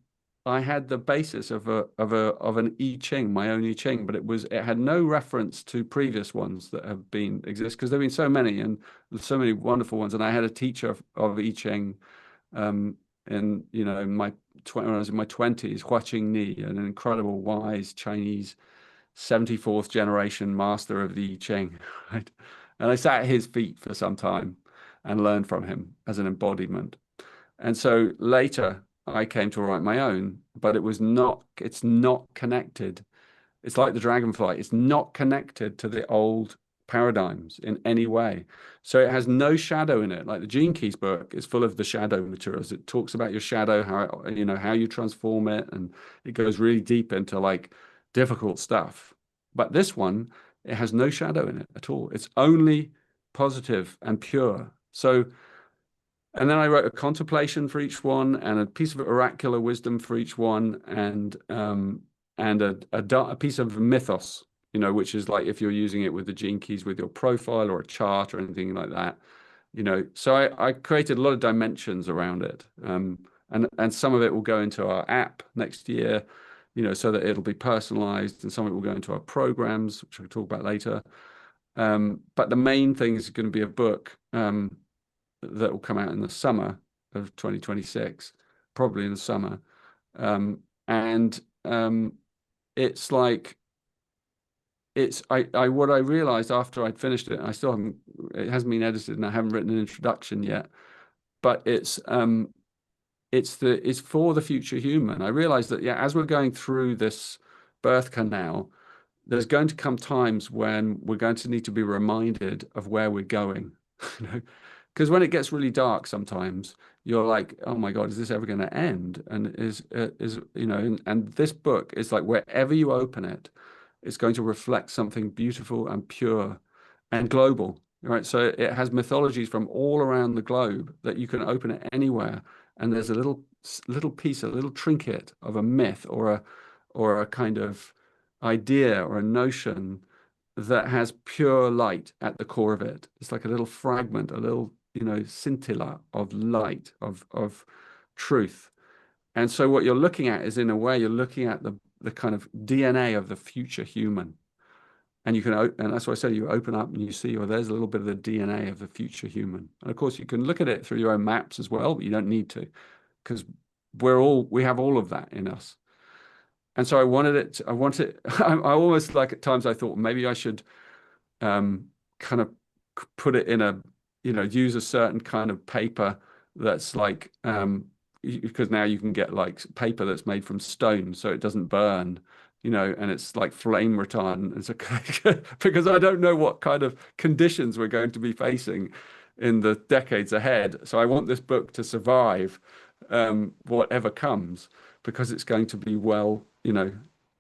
S3: I had the basis of an I Ching, my own I Ching, but it had no reference to previous ones that have been exist, because there've been so many and so many wonderful ones. And I had a teacher of I Ching in when I was in my 20s, Hua Qing Ni, an incredible wise Chinese 74th generation master of the I Ching, right? And I sat at his feet for some time and learned from him as an embodiment. And so later I came to write my own, but it's not connected. It's like the dragonfly. It's not connected to the old paradigms in any way. So it has no shadow in it. Like the Gene Keys book is full of the shadow materials. It talks about your shadow, how you transform it, and it goes really deep into like difficult stuff. But this one, it has no shadow in it at all. It's only positive and pure. So, and then I wrote a contemplation for each one and a piece of oracular wisdom for each one, and a piece of mythos, which is like if you're using it with the Gene Keys with your profile or a chart or anything like that, So I created a lot of dimensions around it, and some of it will go into our app next year, so that it'll be personalized, and some of it will go into our programs, which we'll talk about later. But the main thing is going to be a book that will come out in the summer of 2026, probably in the summer. It's like, what I realized after I'd finished it, it hasn't been edited and I haven't written an introduction yet, but it's for the future human. I realized that, yeah, as we're going through this birth canal, there's going to come times when we're going to need to be reminded of where we're going, because when it gets really dark, sometimes you're like, oh my God, is this ever going to end? And and this book is like, wherever you open it, it's going to reflect something beautiful and pure and global, right? So it has mythologies from all around the globe that you can open it anywhere, and there's a little piece, a little trinket of a myth or a kind of idea or a notion that has pure light at the core of it. It's like a little fragment, a little scintilla of light, of truth. And so what you're looking at is, in a way, you're looking at the kind of DNA of the future human. And and that's why I said, you open up and you see, there's a little bit of the DNA of the future human. And of course, you can look at it through your own maps as well, but you don't need to, because we have all of that in us. And so I almost, like, at times I thought maybe I should kind of put it in use a certain kind of paper that's like, because now you can get like paper that's made from stone, so it doesn't burn, and it's like flame retardant. And so, because I don't know what kind of conditions we're going to be facing in the decades ahead. So I want this book to survive whatever comes, because it's going to be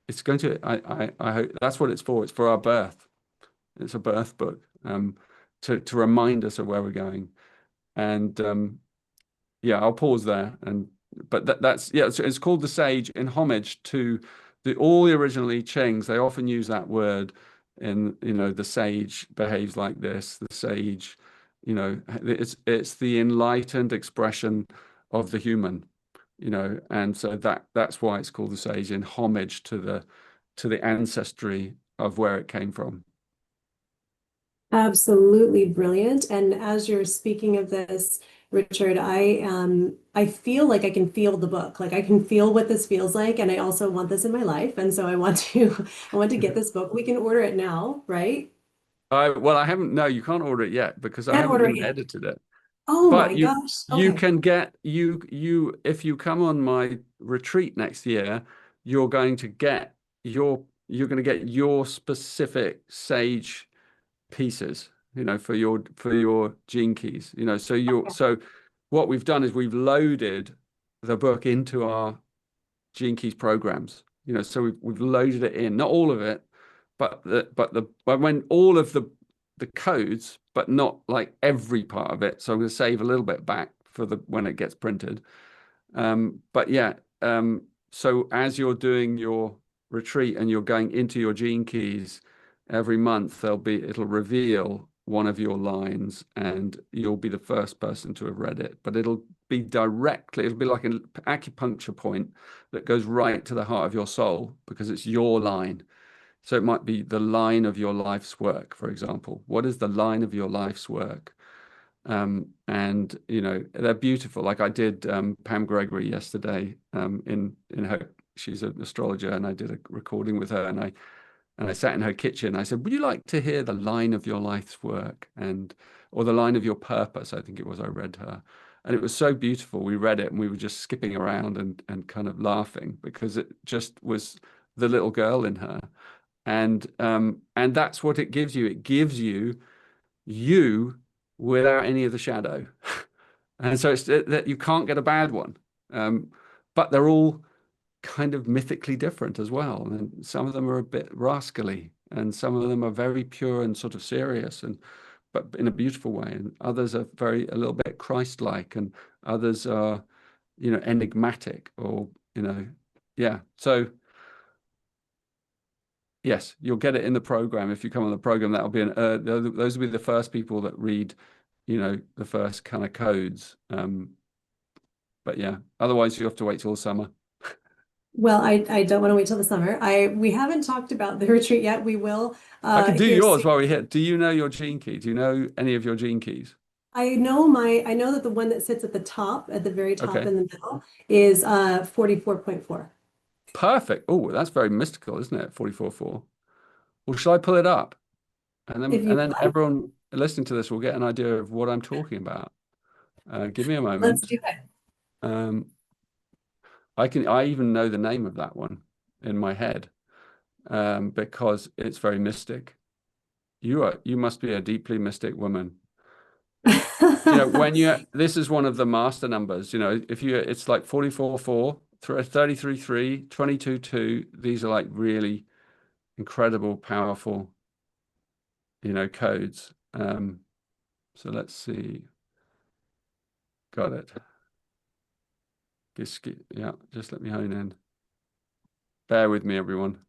S3: it's going to, I hope that's what it's for. It's for our birth. It's a birth book, to remind us of where we're going. And yeah, I'll pause there. But that's, yeah, it's called The Sage in homage to all the original I Chings. They often use that word in, the sage behaves like this. The sage, it's the enlightened expression of the human, and so that's why it's called The Sage, in homage to the ancestry of where it came from.
S2: Absolutely brilliant. And as you're speaking of this, Richard, I feel like I can feel the book. Like, I can feel what this feels like, and I also want this in my life. And so I want to get this book. We can order it now, right?
S3: Well, I haven't. No, you can't order it yet, because I
S2: Can't
S3: haven't
S2: order it
S3: even
S2: yet.
S3: edited it.
S2: Oh
S3: But
S2: my
S3: you
S2: gosh.
S3: you
S2: Okay.
S3: can get if you come on my retreat next year, you're going to get your specific sage pieces, for your Gene Keys, so what we've done is we've loaded the book into our Gene Keys programs, so we've loaded it in, not all of it, but when all of the codes, but not like every part of it. So I'm going to save a little bit back for when it gets printed. But yeah, so as you're doing your retreat and you're going into your gene keys every month, it'll reveal one of your lines and you'll be the first person to have read it, but it'll be like an acupuncture point that goes right to the heart of your soul because it's your line. So it might be the line of your life's work, for example. What is the line of your life's work? And they're beautiful. Like I did Pam Gregory yesterday in her, she's an astrologer, and I did a recording with her, and I sat in her kitchen. I said, would you like to hear the line of your life's work or the line of your purpose? I think it was, I read her. And it was so beautiful. We read it and we were just skipping around and kind of laughing because it just was the little girl in her. And that's what it gives you. It gives you without any of the shadow. And so it's that you can't get a bad one. But they're all kind of mythically different as well. And some of them are a bit rascally, and some of them are very pure and sort of serious, but in a beautiful way. And others are a little bit Christ-like, and others are, enigmatic or, yeah. So yes, you'll get it in the program. If you come on the program, that'll be those will be the first people that read, the first kind of codes. But yeah, otherwise you have to wait till the summer.
S2: Well, I don't want to wait till the summer. We haven't talked about the retreat yet. We will.
S3: I can do yours
S2: soon.
S3: while we're here. Do you know your gene key? Do you know any of your gene keys?
S2: I know that the one that sits at the top, at the very top
S3: Okay.
S2: in the middle, is 44.4.
S3: Perfect. Oh, that's very mystical, isn't it? 44.4. Well, shall I pull it up? And then
S2: Like.
S3: everyone listening to this will get an idea of what I'm talking about. Give me a moment.
S2: Let's do it.
S3: I even know the name of that one in my head because it's very mystic. You must be a deeply mystic woman. This is one of the master numbers, it's like 44.4, 33.3, 22.2. These are like really incredible, powerful, codes. So let's see. Got it. Yeah, just let me hone in. Bear with me, everyone.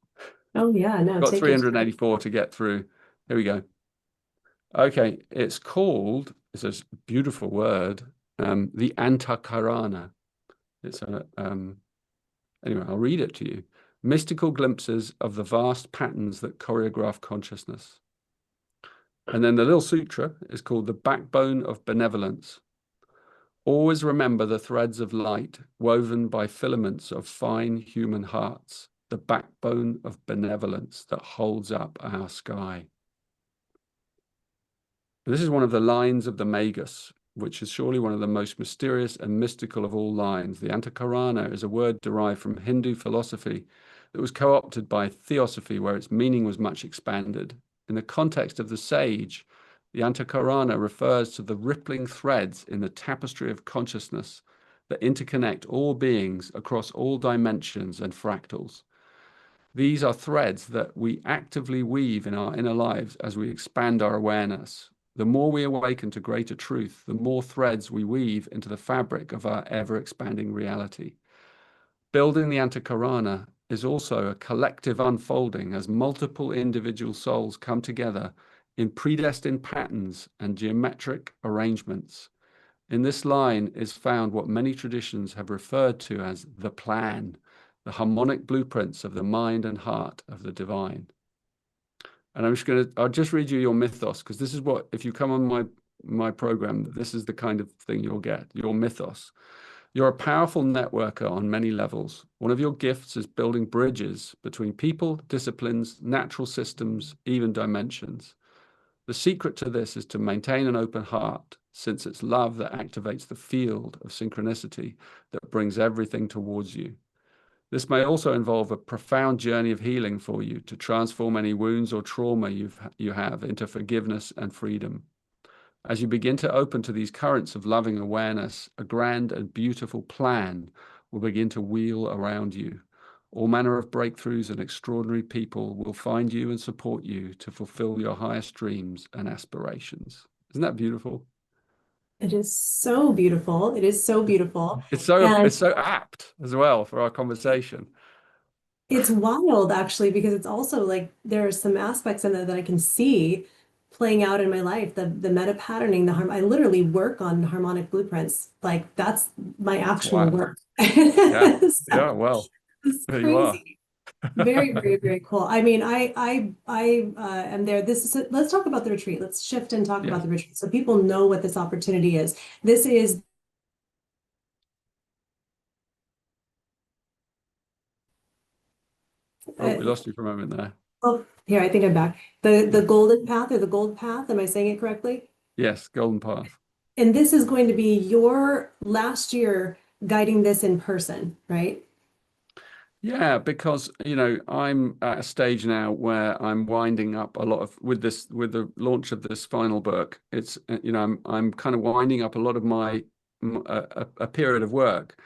S2: Oh yeah, no.
S3: Got 384 to get through. Here we go. Okay, it's a beautiful word, the Antakarana. Anyway, I'll read it to you. Mystical glimpses of the vast patterns that choreograph consciousness. And then the little sutra is called the backbone of benevolence. Always remember the threads of light woven by filaments of fine human hearts, the backbone of benevolence that holds up our sky. This is one of the lines of the Magus, which is surely one of the most mysterious and mystical of all lines. The Antakarana is a word derived from Hindu philosophy that was co-opted by theosophy, where its meaning was much expanded. In the context of the sage, the Antakarana refers to the rippling threads in the tapestry of consciousness that interconnect all beings across all dimensions and fractals. These are threads that we actively weave in our inner lives as we expand our awareness. The more we awaken to greater truth, the more threads we weave into the fabric of our ever-expanding reality. Building the Antakarana is also a collective unfolding as multiple individual souls come together in predestined patterns and geometric arrangements. In this line is found what many traditions have referred to as the plan, the harmonic blueprints of the mind and heart of the divine. And I'll just read you your mythos, because this is what, if you come on my program, this is the kind of thing you'll get, your mythos. You're a powerful networker on many levels. One of your gifts is building bridges between people, disciplines, natural systems, even dimensions. The secret to this is to maintain an open heart, since it's love that activates the field of synchronicity that brings everything towards you. This may also involve a profound journey of healing for you to transform any wounds or trauma you have into forgiveness and freedom. As you begin to open to these currents of loving awareness, a grand and beautiful plan will begin to wheel around you. All manner of breakthroughs and extraordinary people will find you and support you to fulfill your highest dreams and aspirations. Isn't that beautiful?
S2: It is so beautiful. It is so beautiful.
S3: It's so apt as well for our conversation.
S2: It's wild actually, because it's also like there are some aspects in there that I can see playing out in my life. The meta patterning, the harm. I literally work on harmonic blueprints. Like that's my actual
S3: Wow.
S2: work.
S3: Yeah.
S2: So
S3: Yeah. Well,
S2: it's
S3: there you are.
S2: crazy. Very, very, very cool. I mean, I am there. This is, let's talk about the retreat. Let's shift and talk about
S3: Yes.
S2: the retreat so people know what this opportunity is. This is,
S3: Oh, we
S2: uh,
S3: lost you for a moment there.
S2: oh, here, I think I'm back. The
S3: Yeah.
S2: golden path or the gold path. Am I saying it correctly?
S3: Yes. Golden path.
S2: And this is going to be your last year guiding this in person, right?
S3: Yeah, because I'm at a stage now where I'm winding up a lot of with the launch of this final book. It's I'm kind of winding up a lot of a period of work.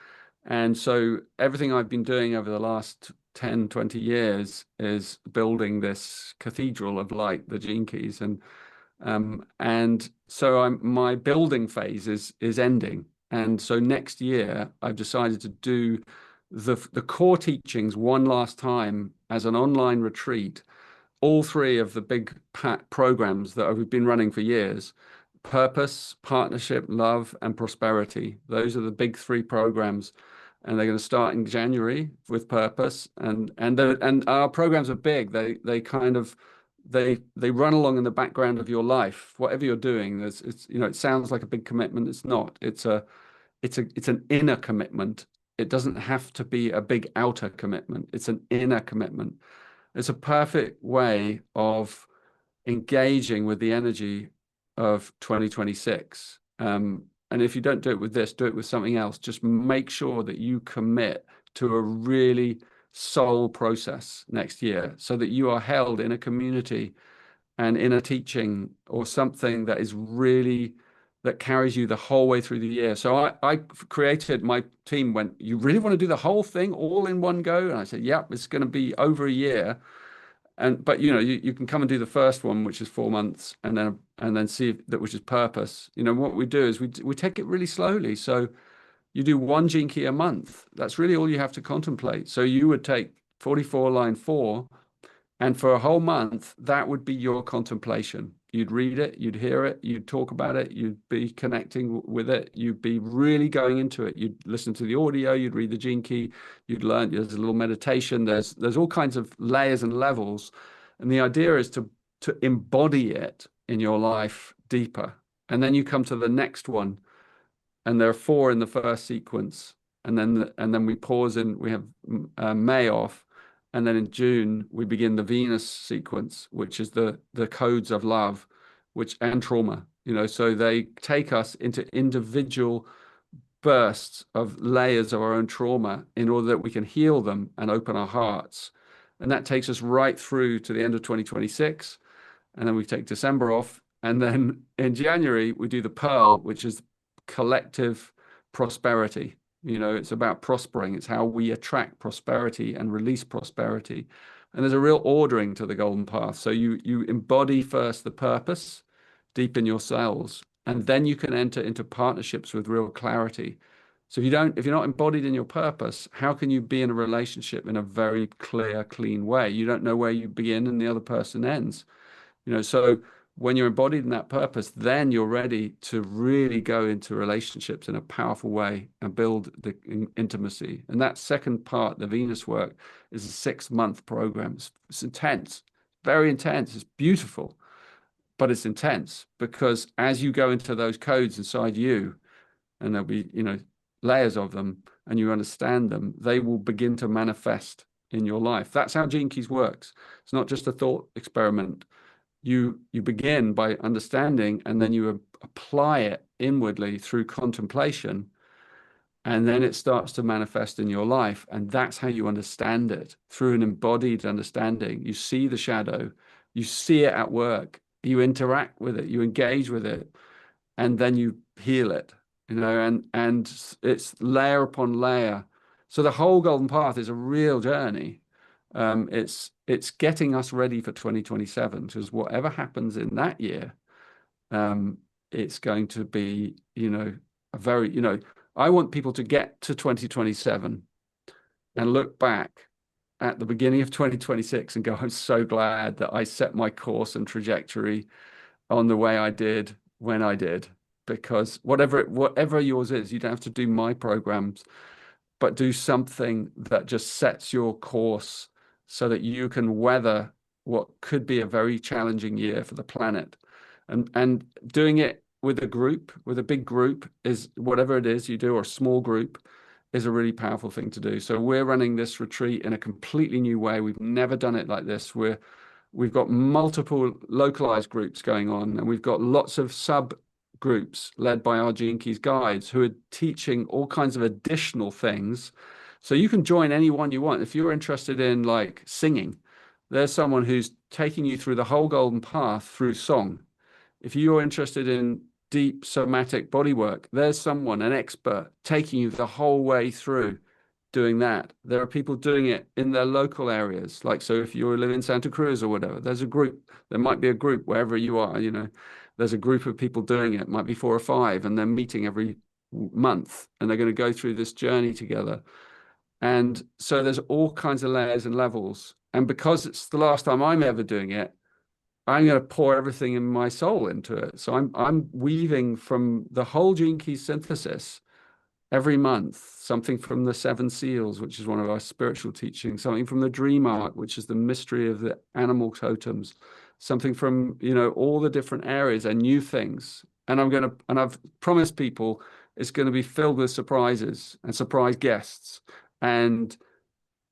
S3: And so everything I've been doing over the last 10, 20 years is building this cathedral of light, the Gene Keys. And so my building phase is ending. And so next year I've decided to do the core teachings one last time as an online retreat. All three of the big programs that we've been running for years: purpose, partnership, love, and prosperity. Those are the big three programs, and they're going to start in January with purpose. And our programs are big. They kind of they run along in the background of your life, whatever you're doing. It sounds like a big commitment. It's not. It's an inner commitment. It doesn't have to be a big outer commitment. It's an inner commitment. It's a perfect way of engaging with the energy of 2026. And if you don't do it with this, do it with something else. Just make sure that you commit to a really soul process next year so that you are held in a community and in a teaching or something that is really that carries you the whole way through the year. So I created, my team went, you really want to do the whole thing all in one go? And I said, yeah, it's going to be over a year. But you can come and do the first one, which is 4 months, and then see that, which is purpose. What we do is we take it really slowly. So you do one gene key a month. That's really all you have to contemplate. So you would take 44 line 4, and for a whole month, that would be your contemplation. You'd read it, you'd hear it, you'd talk about it, you'd be connecting with it, you'd be really going into it. You'd listen to the audio, you'd read the gene key, you'd learn. There's a little meditation. There's all kinds of layers and levels, and the idea is to embody it in your life deeper. And then you come to the next one, and there are 4 in the first sequence, and then we pause and we have May off. And then in June, we begin the Venus sequence, which is the codes of love, and trauma. So they take us into individual bursts of layers of our own trauma in order that we can heal them and open our hearts. And that takes us right through to the end of 2026. And then we take December off. And then in January, we do the Pearl, which is collective prosperity. It's about prospering. It's how we attract prosperity and release prosperity. And there's a real ordering to the golden path. So you embody first the purpose deep in your cells, and then you can enter into partnerships with real clarity. So if you're not embodied in your purpose, how can you be in a relationship in a very clear, clean way? You don't know where you begin and the other person ends. So when you're embodied in that purpose, then you're ready to really go into relationships in a powerful way and build the intimacy. And that second part, the Venus work, is a 6-month program. It's intense, very intense. It's beautiful, but it's intense because as you go into those codes inside you, and there'll be, layers of them, and you understand them, they will begin to manifest in your life. That's how Gene Keys works. It's not just a thought experiment. You begin by understanding, and then you apply it inwardly through contemplation, and then it starts to manifest in your life. And that's how you understand it, through an embodied understanding. You see the shadow, you see it at work, you interact with it, you engage with it, and then you heal it, and it's layer upon layer. So the whole golden path is a real journey. It's getting us ready for 2027, because whatever happens in that year, it's going to be, a very, I want people to get to 2027 and look back at the beginning of 2026 and go, I'm so glad that I set my course and trajectory on the way I did when I did, because whatever yours is, you don't have to do my programs, but do something that just sets your course so that you can weather what could be a very challenging year for the planet. And doing it with a group, with a big group, is whatever it is you do, or a small group, is a really powerful thing to do. So we're running this retreat in a completely new way. We've never done it like this. We've got multiple localized groups going on, and we've got lots of sub groups led by our Gene Keys guides who are teaching all kinds of additional things. So you can join any one you want. If you're interested in like singing, there's someone who's taking you through the whole golden path through song. If you're interested in deep somatic body work, there's someone, an expert, taking you the whole way through doing that. There are people doing it in their local areas. Like, so if you live in Santa Cruz or whatever, there's a group, there might be a group wherever you are, you know, there's a group of people doing it, might be 4 or 5, and they're meeting every month, and they're going to go through this journey together. And so there's all kinds of layers and levels. And because it's the last time I'm ever doing it, I'm going to pour everything in my soul into it. So I'm weaving from the whole Gene Keys synthesis every month, something from the 7 Seals, which is one of our spiritual teachings, something from the Dream Arc, which is the mystery of the animal totems, something from, you know, all the different areas and new things. And I've promised people it's going to be filled with surprises and surprise guests, and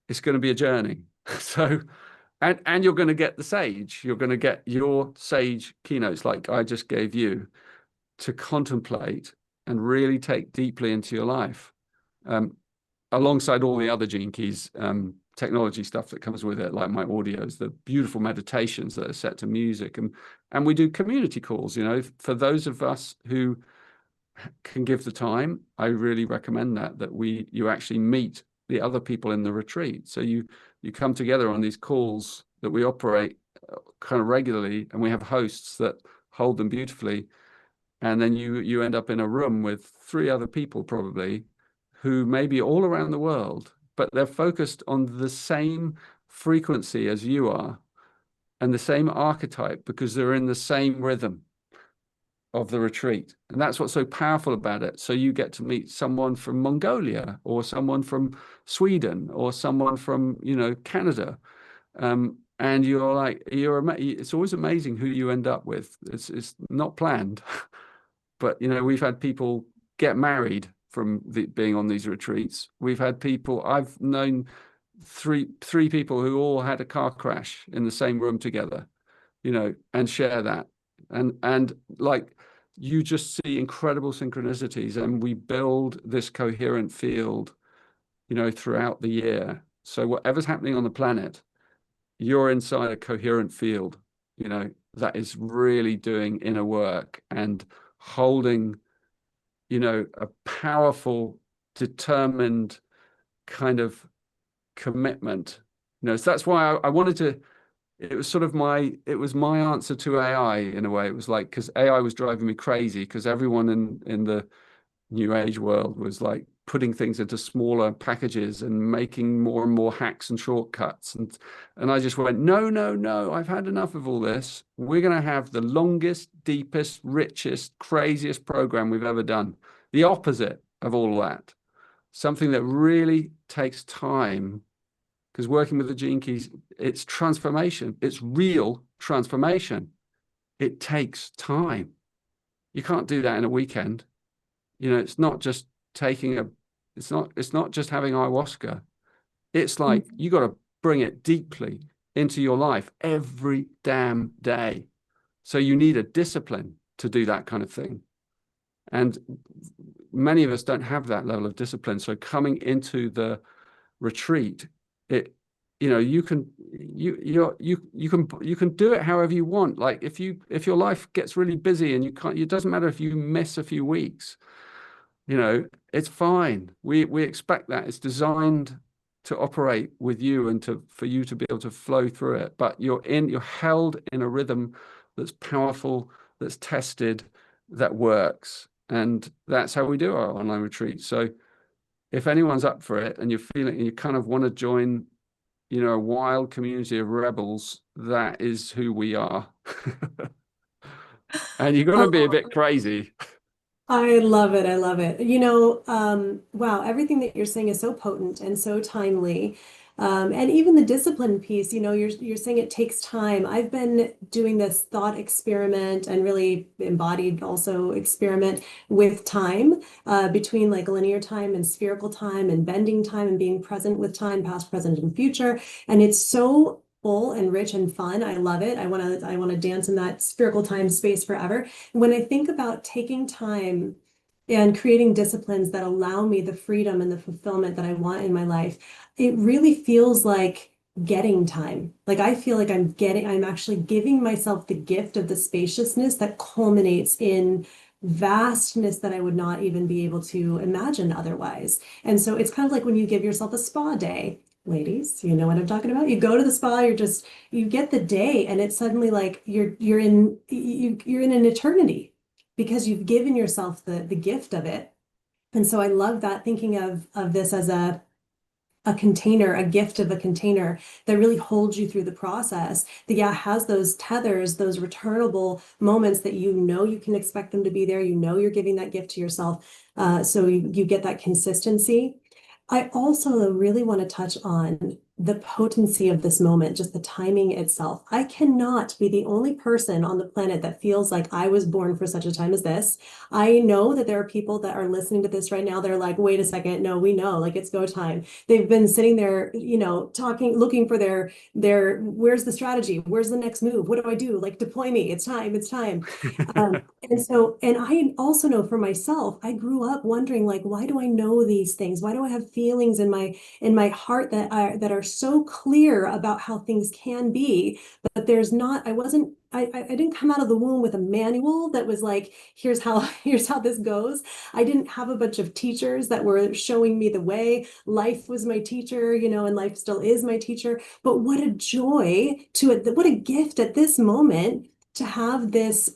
S3: it's going to be a journey. So, and you're going to get the sage, you're going to get your sage keynotes like I just gave you to contemplate and really take deeply into your life, alongside all the other Gene Keys technology stuff that comes with it, like my audios, the beautiful meditations that are set to music, and we do community calls. You know, for those of us who can give the time, I really recommend that you actually meet the other people in the retreat. So you come together on these calls that we operate kind of regularly, and we have hosts that hold them beautifully. And then you end up in a room with 3 other people probably, who may be all around the world, but they're focused on the same frequency as you are and the same archetype, because they're in the same rhythm of the retreat. And that's what's so powerful about it. So you get to meet someone from Mongolia, or someone from Sweden, or someone from, you know, Canada. And you're like, it's always amazing who you end up with. It's not planned. But, you know, we've had people get married from being on these retreats. We've had people, I've known three people who all had a car crash in the same room together, you know, and share that. And like, you just see incredible synchronicities, and we build this coherent field, you know, throughout the year. So whatever's happening on the planet, you're inside a coherent field, you know, that is really doing inner work and holding, you know, a powerful, determined kind of commitment. You know, so that's why I wanted to, it was my answer to AI in a way. It was like, because AI was driving me crazy, because everyone in the new age world was like putting things into smaller packages and making more and more hacks and shortcuts. And I just went, no, I've had enough of all this. We're going to have the longest, deepest, richest, craziest program we've ever done. The opposite of all that. Something that really takes time, because working with the Gene Keys, it's transformation. It's real transformation. It takes time. You can't do that in a weekend. You know, it's not just it's not just having ayahuasca. It's like you got to bring it deeply into your life every damn day. So you need a discipline to do that kind of thing. And many of us don't have that level of discipline. So coming into the retreat, you know, you can do it however you want. Like if your life gets really busy and you can't, it doesn't matter if you miss a few weeks. You know, it's fine. We expect that. It's designed to operate with you and for you to be able to flow through it. But you're held in a rhythm that's powerful, that's tested, that works. And that's how we do our online retreat. So if anyone's up for it and you're feeling, and you kind of want to join, you know, a wild community of rebels, that is who we are. And you've got to be a bit crazy.
S2: I love it. I love it. You know, wow, everything that you're saying is so potent and so timely. And even the discipline piece, you know, you're saying it takes time. I've been doing this thought experiment and really embodied also experiment with time, between like linear time and spherical time and bending time and being present with time, past, present, and future. And it's so full and rich and fun. I love it. I want to dance in that spherical time space forever. When I think about taking time and creating disciplines that allow me the freedom and the fulfillment that I want in my life, it really feels like getting time. Like I feel like I'm actually giving myself the gift of the spaciousness that culminates in vastness that I would not even be able to imagine otherwise. And so it's kind of like when you give yourself a spa day. Ladies, you know what I'm talking about? You go to the spa, you get the day, and it's suddenly like you're in an eternity because you've given yourself the gift of it. And so I love that, thinking of this as a container, a gift of a container that really holds you through the process, that yeah, has those tethers, those returnable moments that you know you can expect them to be there. You know you're giving that gift to yourself. So you get that consistency. I also really want to touch on the potency of this moment, just the timing itself. I cannot be the only person on the planet that feels like I was born for such a time as this. I know that there are people that are listening to this right now. They're like, wait a second, no, we know, like it's go time. They've been sitting there, you know, talking, looking for where's the strategy? Where's the next move? What do I do? Like deploy me. It's time. It's time. And I also know for myself, I grew up wondering, like, why do I know these things? Why do I have feelings in my heart that are so clear about how things can be? But there's not, I didn't come out of the womb with a manual that was like, here's how here's how this goes. I didn't have a bunch of teachers that were showing me the way. Life was my teacher, you know, and life still is my teacher. But what a joy to it, what a gift at this moment to have this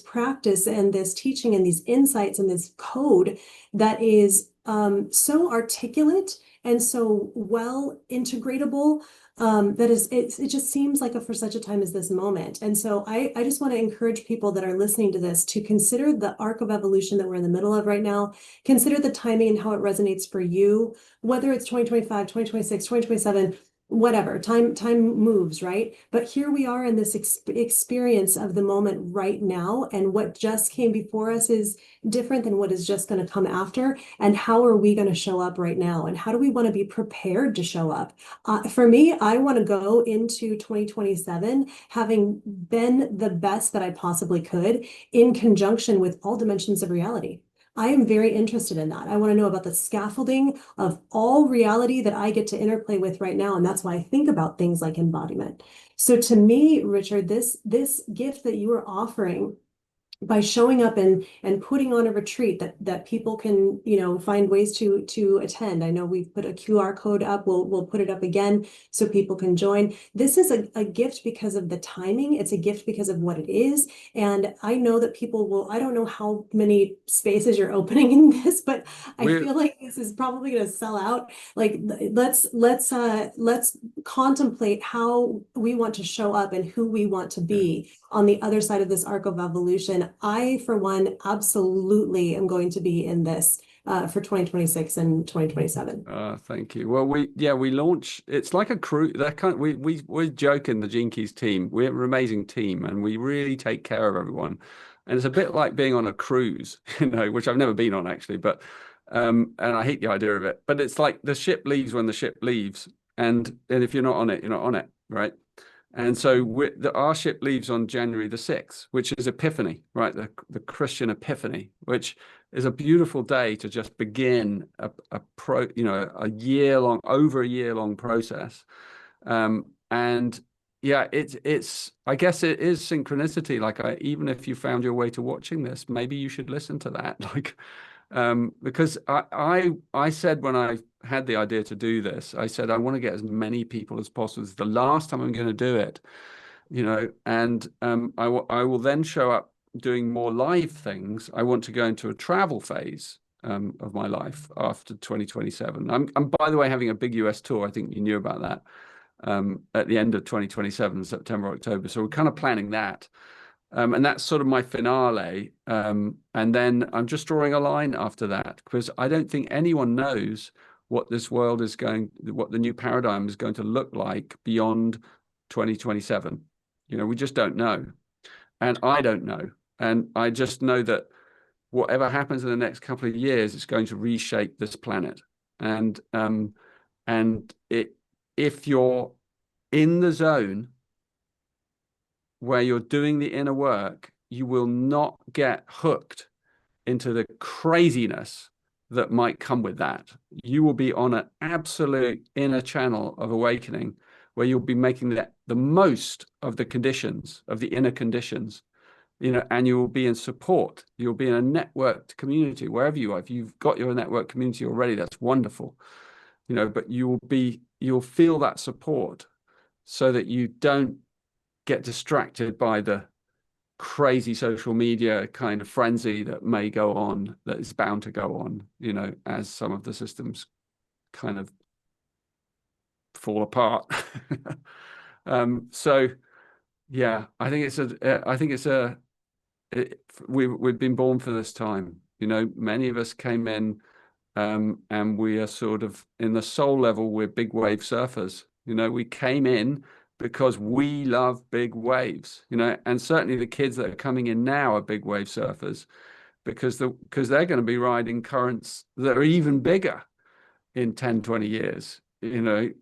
S2: practice and this teaching and these insights and this code that is so articulate and so well integratable, that it just seems like for such a time as this moment. And so I just want to encourage people that are listening to this to consider the arc of evolution that we're in the middle of right now. Consider the timing and how it resonates for you, whether it's 2025, 2026, 2027. Whatever, time moves, right? But here we are in this experience of the moment right now, and what just came before us is different than what is just going to come after. And how are we going to show up right now? And how do we want to be prepared to show up? For me, I want to go into 2027 having been the best that I possibly could in conjunction with all dimensions of reality. I am very interested in that. I want to know about the scaffolding of all reality that I get to interplay with right now. And that's why I think about things like embodiment. So to me, Richard, this gift that you are offering by showing up and putting on a retreat that people can, you know, find ways to attend. I know we've put a QR code up. We'll put it up again so people can join. This is a gift because of the timing. It's a gift because of what it is. And I know that people will, I don't know how many spaces you're opening in this, but I feel like this is probably going to sell out. Like let's contemplate how we want to show up and who we want to be on the other side of this arc of evolution. I, for one, absolutely am going to be in this for 2026 and 2027.
S3: Thank you. Well, we launch. It's like a crew. That kind. We're joking. The Gene Keys team. We're an amazing team, and we really take care of everyone. And it's a bit like being on a cruise, you know, which I've never been on actually, but and I hate the idea of it. But it's like the ship leaves when the ship leaves, and if you're not on it, you're not on it, right? And so our ship leaves on January the 6th, which is Epiphany, right? The Christian Epiphany, which is a beautiful day to just begin a over a year long process. And yeah, it's I guess it is synchronicity. Like even if you found your way to watching this, maybe you should listen to that. Like, because I said when I had the idea to do this, I said I want to get as many people as possible. It's the last time I'm going to do it, you know, and I will then show up doing more live things. I want to go into a travel phase of my life after 2027. I'm by the way having a big US tour. I think you knew about that. at the end of 2027, September, October. So we're kind of planning that. And that's sort of my finale. And then I'm just drawing a line after that, because I don't think anyone knows what this world is what the new paradigm is going to look like beyond 2027. We just don't know. And I don't know. And I just know that whatever happens in the next couple of years, it's going to reshape this planet. And if you're in the zone where you're doing the inner work, you will not get hooked into the craziness that might come with that. You will be on an absolute inner channel of awakening where you'll be making the most of the conditions, of the inner conditions, and you will be in support. You'll be in a networked community, wherever you are. If you've got your network community already, that's wonderful. But you'll feel that support so that you don't get distracted by the crazy social media kind of frenzy that may go on, that is bound to go on, as some of the systems kind of fall apart. So yeah, we've been born for this time. Many of us came in, and we are sort of in the soul level, we're big wave surfers. We came in because we love big waves, and certainly the kids that are coming in now are big wave surfers because they're going to be riding currents that are even bigger in 10, 20 years, and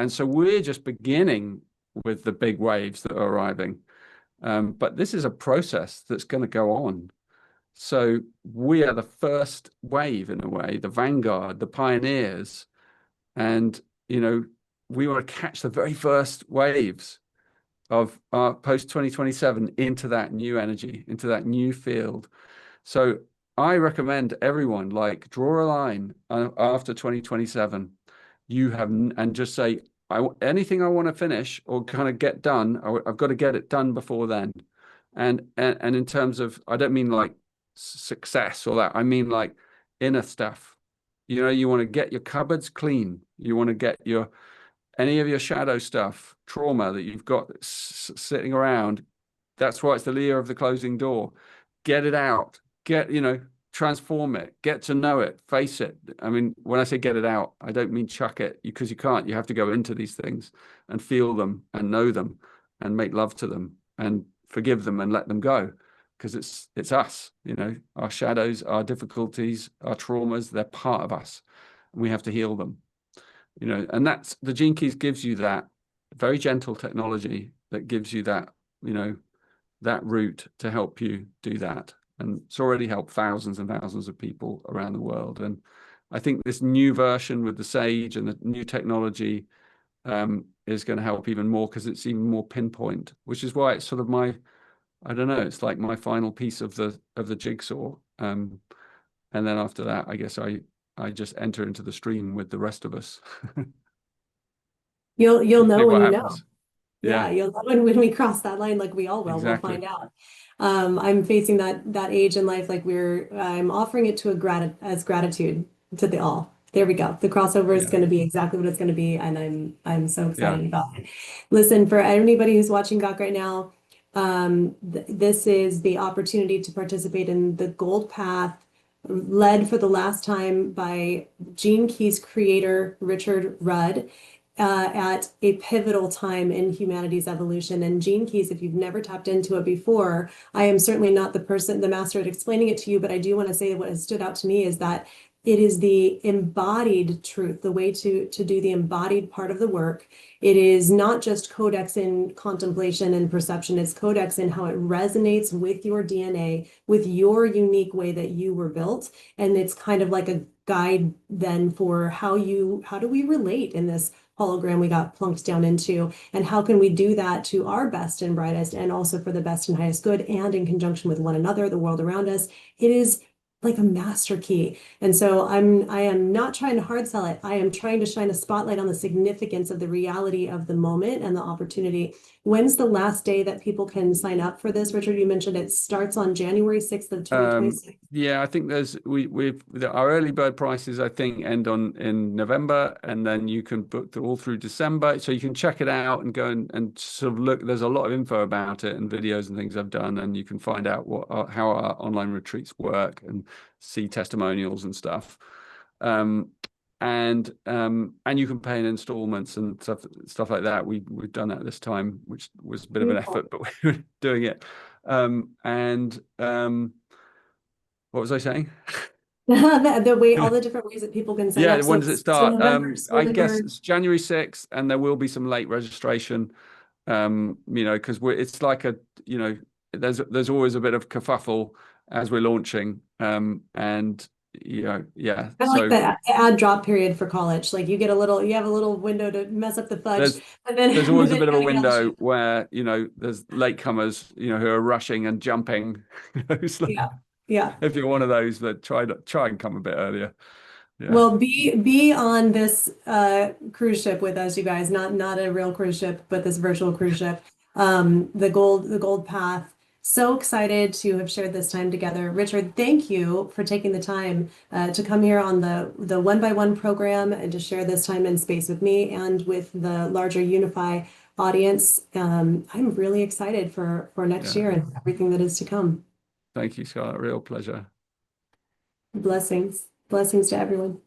S3: so we're just beginning with the big waves that are arriving. But this is a process that's going to go on. So we are the first wave, in a way, the vanguard, the pioneers. And, we want to catch the very first waves of our post 2027 into that new energy, into that new field. So I recommend everyone, draw a line after 2027. And just say, anything I want to finish or kind of get done, I've got to get it done before then. And in terms of, I don't mean like success or that, I mean like inner stuff. You want to get your cupboards clean. You want to get any of your shadow stuff, trauma that you've got sitting around. That's why it's the year of the closing door. Get it out. Transform it, get to know it, face it. I mean, when I say get it out, I don't mean chuck it, because you can't. You have to go into these things and feel them and know them and make love to them and forgive them and let them go, because it's us. Our shadows, our difficulties, our traumas, they're part of us, and we have to heal them. And that's the Gene Keys gives you that very gentle technology that gives you that that route to help you do that. And it's already helped thousands and thousands of people around the world. And I think this new version with the Sage and the new technology is going to help even more, because it's even more pinpoint, which is why it's sort of it's like my final piece of the jigsaw. And then after that, I guess I just enter into the stream with the rest of us.
S2: You'll know when you know.
S3: Yeah,
S2: you'll know when we cross that line, like we all will.
S3: Exactly.
S2: We'll find out. I'm facing that age in life, I'm offering it to as gratitude to the all. There we go. The crossover is going to be exactly what it's going to be, and I'm so excited about it. Listen, for anybody who's watching Gawk right now, this is the opportunity to participate in the Gold Path, led for the last time by Gene Keys creator Richard Ruud, at a pivotal time in humanity's evolution. And Gene Keys, if you've never tapped into it before, I am certainly not the master at explaining it to you, but I do want to say what has stood out to me is that it is the embodied truth, the way to do the embodied part of the work. It is not just codex in contemplation and perception, it's codex in how it resonates with your DNA, with your unique way that you were built. And it's kind of like a guide then for how do we relate in this hologram we got plunked down into, and how can we do that to our best and brightest, and also for the best and highest good, and in conjunction with one another, the world around us. It is like a master key. And so I am not trying to hard sell it. I am trying to shine a spotlight on the significance of the reality of the moment and the opportunity. When's the last day that people can sign up for this? Richard, you mentioned it starts on January 6th of 2026.
S3: Yeah, I think there's our early bird prices I think end in November, and then you can book all through December. So you can check it out and go and sort of look. There's a lot of info about it and videos and things I've done, and you can find out how our online retreats work and see testimonials and stuff. And you can pay in installments and stuff like that. We've done that this time, which was a bit of an effort, but we were doing it. What was I saying?
S2: The way, all the different ways that people can sign
S3: Yeah,
S2: up.
S3: when
S2: So,
S3: does it start?
S2: November,
S3: I guess it's January 6th, and there will be some late registration. Because it's like there's always a bit of kerfuffle as we're launching. And yeah.
S2: I like the add drop period for college. Like you have a little window to mess up the fudge, and then
S3: there's always a bit of a
S2: everything else
S3: window where there's latecomers who are rushing and jumping. It's like,
S2: yeah.
S3: if you're one of those, that try and come a bit earlier. Yeah.
S2: Well, be on this cruise ship with us, you guys. Not a real cruise ship, but this virtual cruise ship. The gold path. So excited to have shared this time together. Richard, thank you for taking the time to come here on the One by One program and to share this time and space with me and with the larger Unify audience. I'm really excited for next year and everything that is to come.
S3: Thank you, Scarlett. Real pleasure.
S2: Blessings. Blessings to everyone.